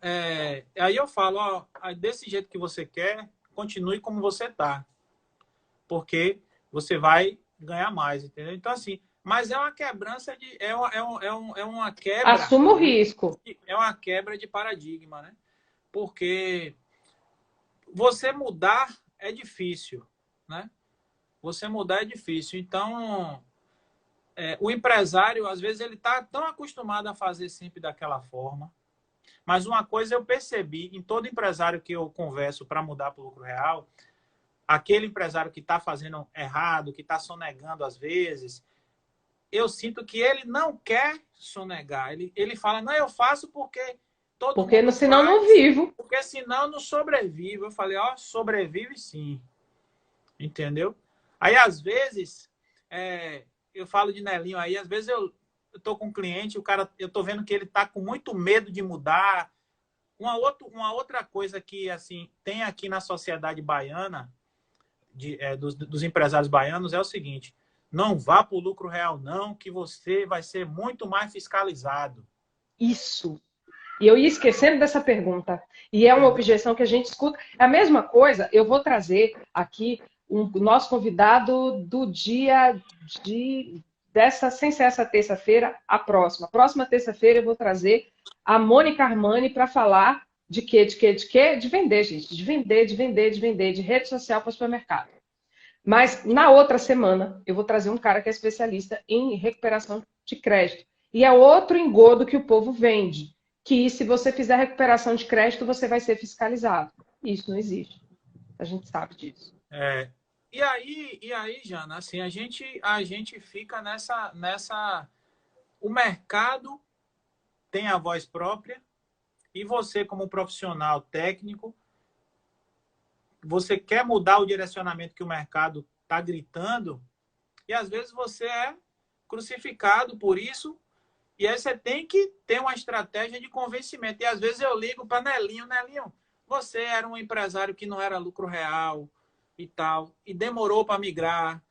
aí eu falo, ó, desse jeito que você quer, continue como você está. Porque você vai ganhar mais, entendeu? Então, assim, mas é uma quebrança de. É uma quebra. Assuma o risco. É uma quebra de paradigma, né? Porque você mudar é difícil, né? Você mudar é difícil. Então, o empresário, às vezes, ele está tão acostumado a fazer sempre daquela forma. Mas uma coisa eu percebi em todo empresário que eu converso para mudar para o lucro real, aquele empresário que está fazendo errado, que está sonegando às vezes, eu sinto que ele não quer sonegar. Ele fala, não, eu faço porque todo Porque mundo senão não faz, vivo. porque senão eu não sobrevivo. Eu falei, ó, sobrevive sim. Entendeu? Aí, às vezes, eu falo de Nelinho aí, às vezes eu tô com um cliente, o cara, eu tô vendo que ele tá com muito medo de mudar. Uma outra coisa que, assim, tem aqui na sociedade baiana, dos empresários baianos, é o seguinte, não vá para o lucro real, não, que você vai ser muito mais fiscalizado. Isso. E eu ia esquecendo dessa pergunta. E é uma objeção que a gente escuta. É a mesma coisa, eu vou trazer aqui o nosso convidado do dia sem ser essa terça-feira, a próxima. Próxima terça-feira eu vou trazer a Mônica Armani para falar de quê? De quê? De quê? De vender, gente. De vender, de vender, de vender, de rede social para supermercado. Mas na outra semana eu vou trazer um cara que é especialista em recuperação de crédito. E é outro engodo que o povo vende, que se você fizer recuperação de crédito, você vai ser fiscalizado. Isso não existe. A gente sabe disso. E aí, Jana, assim, a gente fica o mercado tem a voz própria e você, como profissional técnico, você quer mudar o direcionamento que o mercado está gritando e às vezes você é crucificado por isso e aí você tem que ter uma estratégia de convencimento. E às vezes eu ligo para Nelinho, você era um empresário que não era lucro real e tal, e demorou para migrar,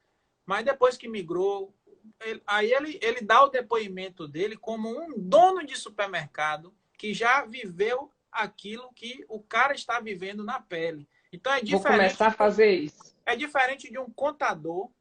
mas depois que migrou, ele dá o depoimento dele como um dono de supermercado que já viveu aquilo que o cara está vivendo na pele. Então é Vou diferente. começar a fazer isso. É diferente de um contador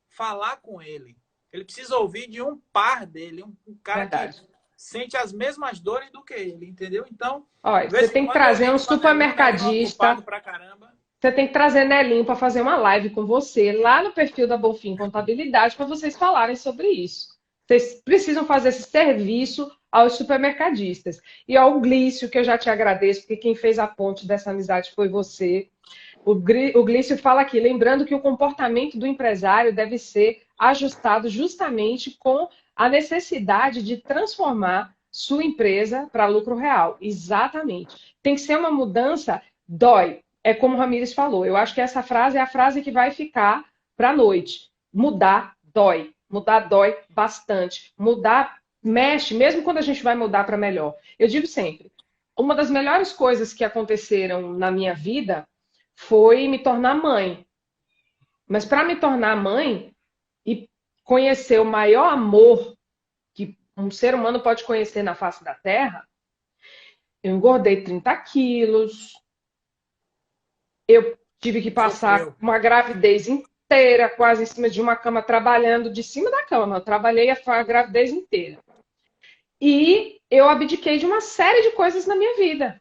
falar com ele. Ele precisa ouvir de um par dele, um cara Verdade. que sente as mesmas dores do que ele, entendeu? Então, olha, você tem que trazer um supermercadista. Pra caramba. Você tem que trazer Nelinho para fazer uma live com você lá no perfil da Bonfim Contabilidade para vocês falarem sobre isso. Vocês precisam fazer esse serviço aos supermercadistas. E ao Glício, que eu já te agradeço, porque quem fez a ponte dessa amizade foi você. O Glício fala aqui, lembrando que o comportamento do empresário deve ser ajustado justamente com a necessidade de transformar sua empresa para lucro real. Exatamente. Tem que ser uma mudança, dói. É como o Ramires falou. Eu acho que essa frase é a frase que vai ficar para a noite. Mudar dói. Mudar dói bastante. Mudar mexe, mesmo quando a gente vai mudar para melhor. Eu digo sempre, uma das melhores coisas que aconteceram na minha vida foi me tornar mãe. Mas para me tornar mãe e conhecer o maior amor que um ser humano pode conhecer na face da Terra, eu engordei 30 quilos, eu tive que passar uma gravidez inteira, quase em cima de uma cama, trabalhando de cima da cama. Eu trabalhei a gravidez inteira. E eu abdiquei de uma série de coisas na minha vida.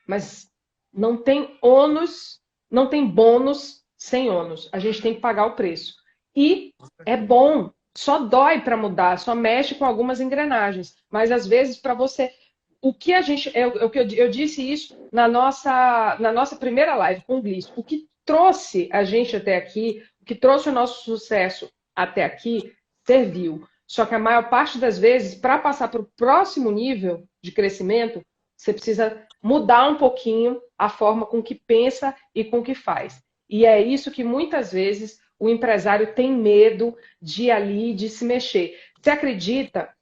Mas não tem ônus, não tem bônus sem ônus. A gente tem que pagar o preço. E é bom, só dói para mudar, só mexe com algumas engrenagens. Mas às vezes, para você. O que a gente. Eu disse isso na nossa primeira live com o Glício. O que trouxe a gente até aqui, o que trouxe o nosso sucesso até aqui, serviu. Só que a maior parte das vezes, para passar para o próximo nível de crescimento, você precisa mudar um pouquinho a forma com que pensa e com que faz. E é isso que muitas vezes o empresário tem medo de ir ali, de se mexer. Você acredita?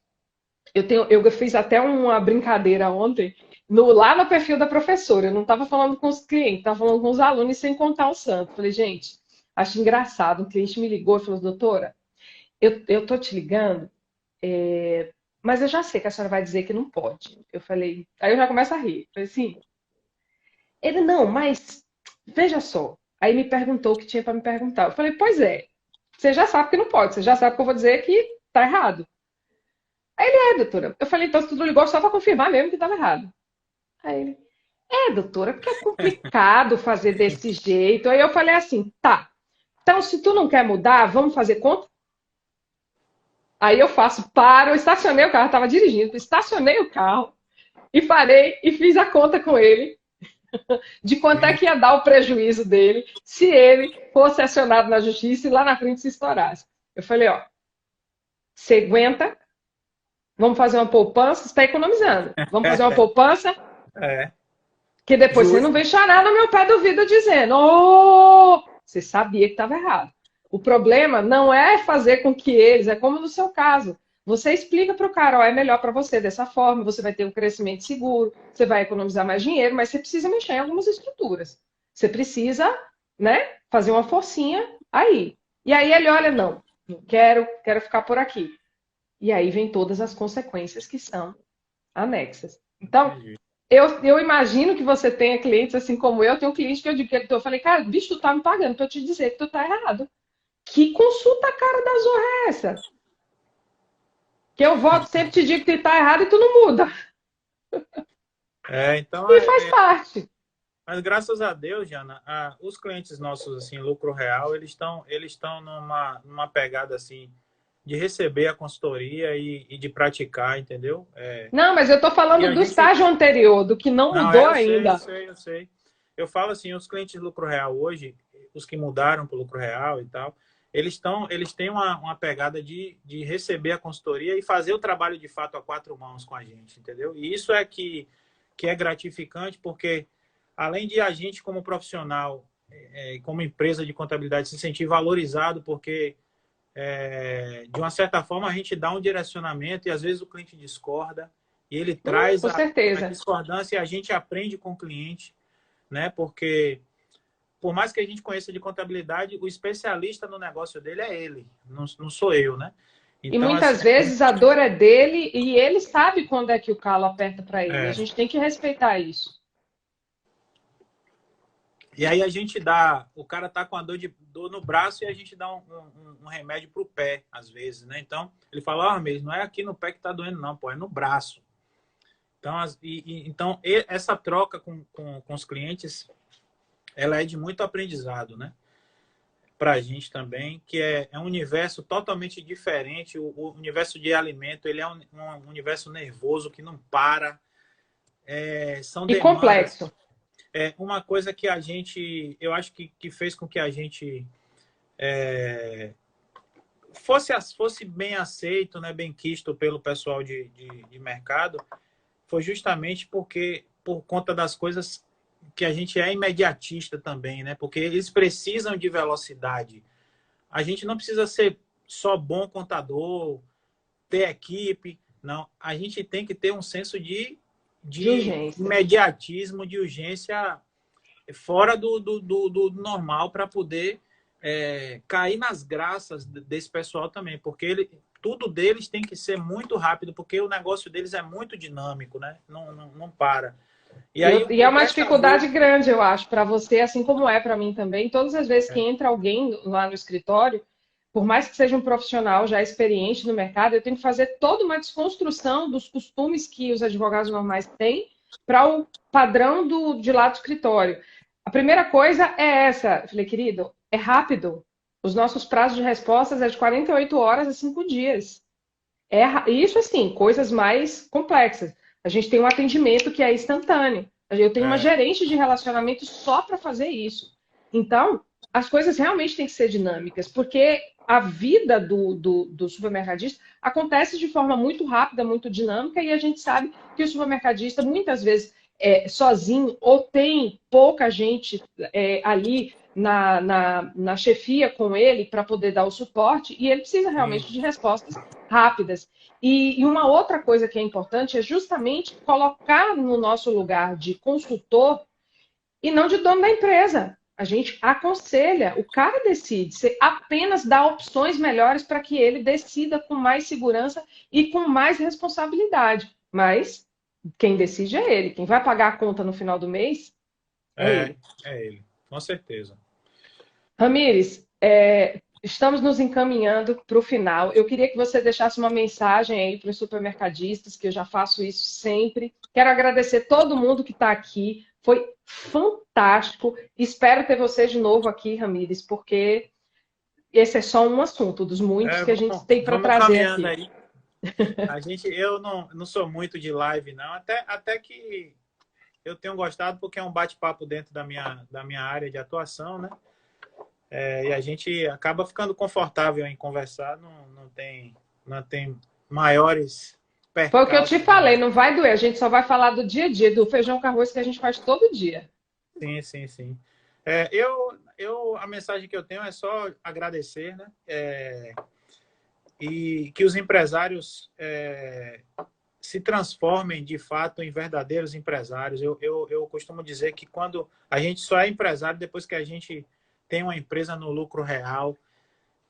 Eu fiz até uma brincadeira ontem, lá no perfil da professora. Eu não estava falando com os clientes, estava falando com os alunos sem contar o santo. Falei, gente, acho engraçado. Um cliente me ligou e falou, doutora, eu tô te ligando, mas eu já sei que a senhora vai dizer que não pode. Eu falei, aí eu já começo a rir. Falei assim, ele não, mas veja só. Aí me perguntou o que tinha para me perguntar. Eu falei, pois é, você já sabe que não pode, você já sabe que eu vou dizer que tá errado. Aí ele, doutora. Eu falei, então, se tudo ligou só para confirmar mesmo que estava errado. Aí ele, doutora, porque é complicado fazer desse jeito. Aí eu falei assim, tá. Então, se tu não quer mudar, vamos fazer conta? Aí eu eu estacionei o carro, estava dirigindo, estacionei o carro e parei e fiz a conta com ele de quanto é que ia dar o prejuízo dele se ele fosse acionado na justiça e lá na frente se estourasse. Eu falei, ó, você aguenta? Vamos fazer uma poupança? Você está economizando. Vamos fazer uma poupança? Que depois você não vem chorar no meu pé do ouvido dizendo, você sabia que estava errado. O problema não é fazer com que eles, é como no seu caso. Você explica para o cara, é melhor para você dessa forma, você vai ter um crescimento seguro, você vai economizar mais dinheiro, mas você precisa mexer em algumas estruturas. Você precisa, né, fazer uma forcinha aí. E aí ele olha, não, quero ficar por aqui. E aí vem todas as consequências que são anexas. Então, Entendi. eu imagino que você tenha clientes assim como eu. Tenho um cliente que eu digo que eu falei, cara, bicho, tu tá me pagando pra eu te dizer que tu tá errado. Que consulta cara da zorra é essa? Que eu volto sempre te digo que tu tá errado e tu não muda. Então, E faz parte. mas graças a Deus, Jana, os clientes nossos, assim, lucro real, eles estão numa pegada, assim, de receber a consultoria e de praticar, entendeu? Não, mas eu tô E falando a do gente... estágio anterior, do que não Não, mudou eu sei, eu ainda. sei, eu sei. Eu falo assim, os clientes de lucro real hoje, os que mudaram para o lucro real e tal, eles têm uma pegada de receber a consultoria e fazer o trabalho de fato a quatro mãos com a gente, entendeu? E isso é que é gratificante, porque além de a gente como profissional, como empresa de contabilidade, se sentir valorizado, porque de uma certa forma a gente dá um direcionamento e às vezes o cliente discorda e ele traz Com a certeza. discordância e a gente aprende com o cliente, né? Porque por mais que a gente conheça de contabilidade, o especialista no negócio dele é ele, não sou eu, né? E Então, assim, muitas vezes a dor é dele e ele sabe quando é que o calo aperta para ele. A é, gente tem que respeitar isso. e aí a gente dá, o cara tá com a dor no braço e a gente dá um remédio pro pé, às vezes, né? Então, ele fala, mesmo, não é aqui no pé que tá doendo, não, pô, é no braço. Então, essa troca com os clientes, ela é de muito aprendizado, né? Para a gente também, que é um universo totalmente diferente. O universo de alimento, ele é um universo nervoso que não para. São E demandas. complexo. Uma coisa que a gente, eu acho que fez com que a gente fosse bem aceito, né, bem quisto pelo pessoal de mercado, foi justamente por conta das coisas que a gente é imediatista também, né? Porque eles precisam de velocidade. A gente não precisa ser só bom contador, ter equipe, não. A gente tem que ter um senso De de urgência. imediatismo, de urgência fora do normal para poder cair nas graças desse pessoal também, porque tudo deles tem que ser muito rápido, porque o negócio deles é muito dinâmico, né? Não para. E aí E é o uma prestador... dificuldade grande, eu acho, para você, assim como é para mim também. Todas as vezes que entra alguém lá no escritório, por mais que seja um profissional já experiente no mercado, eu tenho que fazer toda uma desconstrução dos costumes que os advogados normais têm para o padrão de lá do escritório. A primeira coisa é essa. Eu falei, querido, é rápido. Os nossos prazos de respostas é de 48 horas a 5 dias. Isso, assim, coisas mais complexas. A gente tem um atendimento que é instantâneo. Eu tenho uma É, gerente de relacionamento só para fazer isso. Então, as coisas realmente têm que ser dinâmicas, porque a vida do supermercadista acontece de forma muito rápida, muito dinâmica, e a gente sabe que o supermercadista, muitas vezes, sozinho ou tem pouca gente ali na chefia com ele para poder dar o suporte, e ele precisa sim. realmente de respostas rápidas. E uma outra coisa que é importante é justamente colocar no nosso lugar de consultor e não de dono da empresa. A gente aconselha, o cara decide, você apenas dá opções melhores para que ele decida com mais segurança e com mais responsabilidade. Mas quem decide é ele. Quem vai pagar a conta no final do mês é É, ele. é ele, com certeza. Ramires, estamos nos encaminhando para o final. Eu queria que você deixasse uma mensagem aí para os supermercadistas, que eu já faço isso sempre. Quero agradecer todo mundo que está aqui. Foi fantástico. Espero ter você de novo aqui, Ramires, porque esse é só um assunto dos muitos que a gente tem para Vamos trazer caminhando aqui. aí. Eu não sou muito de live, não. Até que eu tenho gostado, porque é um bate-papo dentro da minha área de atuação, né? E a gente acaba ficando confortável em conversar, não tem maiores Foi o que eu te percalços, falei, não. não vai doer. A gente só vai falar do dia a dia, do feijão com arroz que a gente faz todo dia. Sim, sim, sim. A mensagem que eu tenho é só agradecer, né? E que os empresários se transformem de fato em verdadeiros empresários. Eu costumo dizer que quando a gente só é empresário depois que a gente tem uma empresa no lucro real,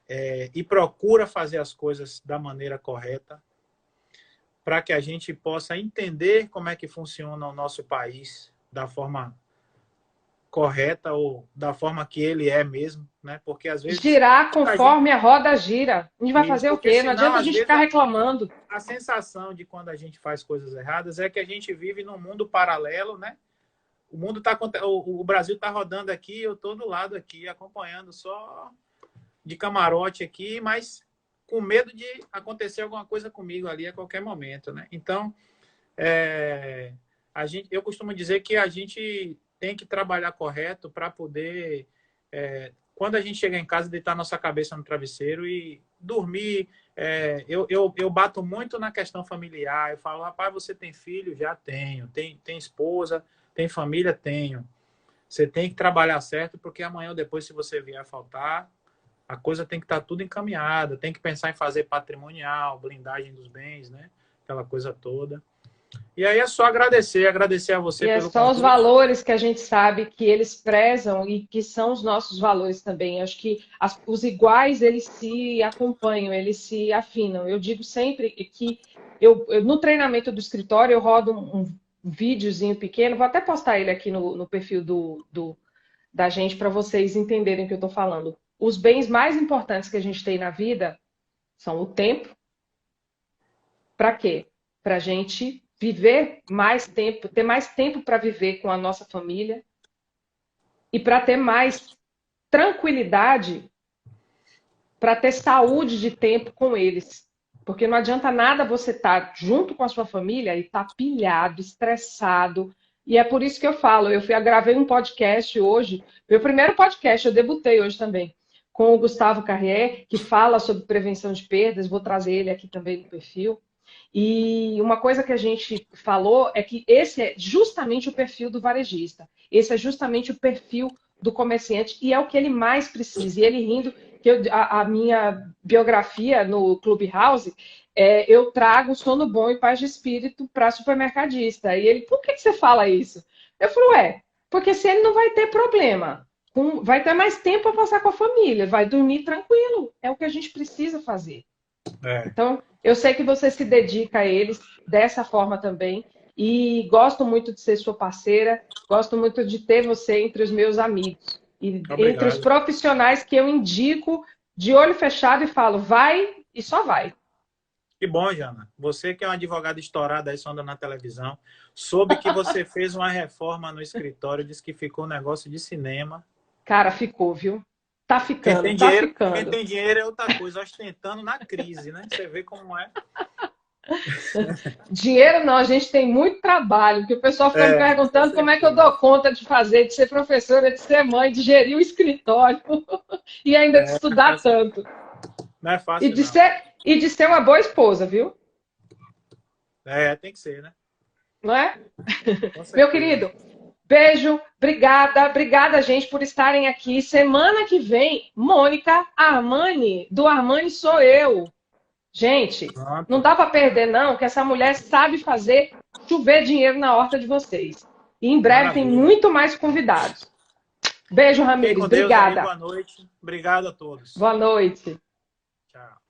e procura fazer as coisas da maneira correta, para que a gente possa entender como é que funciona o nosso país da forma correta ou da forma que ele é mesmo, né? Porque às vezes Girar conforme a roda gira. A gente vai fazer o porque quê? Não senão adianta a às gente vezes ficar reclamando. a sensação de quando a gente faz coisas erradas é que a gente vive num mundo paralelo, né? O mundo tá o Brasil está rodando aqui, eu estou do lado aqui acompanhando só de camarote aqui, mas com medo de acontecer alguma coisa comigo ali a qualquer momento, né? Então, eu costumo dizer que a gente tem que trabalhar correto para poder, quando a gente chega em casa, deitar nossa cabeça no travesseiro e dormir. Eu bato muito na questão familiar. Eu falo, rapaz, você tem filho? Já tenho. Tem esposa? Tem família? Tenho. Você tem que trabalhar certo, porque amanhã ou depois, se você vier a faltar, a coisa tem que estar tudo encaminhada. Tem que pensar em fazer patrimonial, blindagem dos bens, né? Aquela coisa toda. E aí é só agradecer a você E é pelo só os convite. valores que a gente sabe que eles prezam e que são os nossos valores também. Acho que os iguais, eles se acompanham, eles se afinam. Eu digo sempre que no treinamento do escritório eu rodo um videozinho pequeno, vou até postar ele aqui no perfil da gente para vocês entenderem o que eu estou falando. Os bens mais importantes que a gente tem na vida são o tempo. Para quê? Para a gente viver mais tempo, ter mais tempo para viver com a nossa família e para ter mais tranquilidade, para ter saúde de tempo com eles. Porque não adianta nada você estar junto com a sua família e estar pilhado, estressado. E é por isso que eu falo, gravei um podcast hoje, meu primeiro podcast, eu debutei hoje também, com o Gustavo Carrier, que fala sobre prevenção de perdas, vou trazer ele aqui também no perfil. E uma coisa que a gente falou é que esse é justamente o perfil do varejista. Esse é justamente o perfil do comerciante e é o que ele mais precisa. E ele rindo, que a minha biografia no Clubhouse, eu trago sono bom e paz de espírito para supermercadista. E ele, por que você fala isso? Eu falei, porque se ele não vai ter problema, vai ter mais tempo para passar com a família, vai dormir tranquilo. É o que a gente precisa fazer. Então, eu sei que você se dedica a eles dessa forma também. E gosto muito de ser sua parceira, gosto muito de ter você entre os meus amigos. E entre os profissionais que eu indico de olho fechado e falo, vai e só vai. Que bom, Jana. Você que é uma advogada estourada aí, só anda na televisão, soube que você fez uma reforma no escritório, disse que ficou um negócio de cinema. Cara, ficou, viu? Tá ficando, Quem tem dinheiro é outra coisa, ostentando na crise, né? Você vê como é. Dinheiro não, a gente tem muito trabalho, porque o pessoal fica me perguntando como é que eu dou conta de fazer, de ser professora, de ser mãe, de gerir o escritório e ainda de estudar tanto. Não é fácil, e de ser uma boa esposa, viu? Tem que ser, né? Não é? Meu querido, beijo, obrigada, gente, por estarem aqui. Semana que vem, Mônica Armani, do Armani sou eu. Gente, não dá para perder, não, que essa mulher sabe fazer chover dinheiro na horta de vocês. E em breve tem muito mais convidados. Beijo, Ramires. Obrigada. Boa noite. Obrigado a todos. Boa noite. Tchau.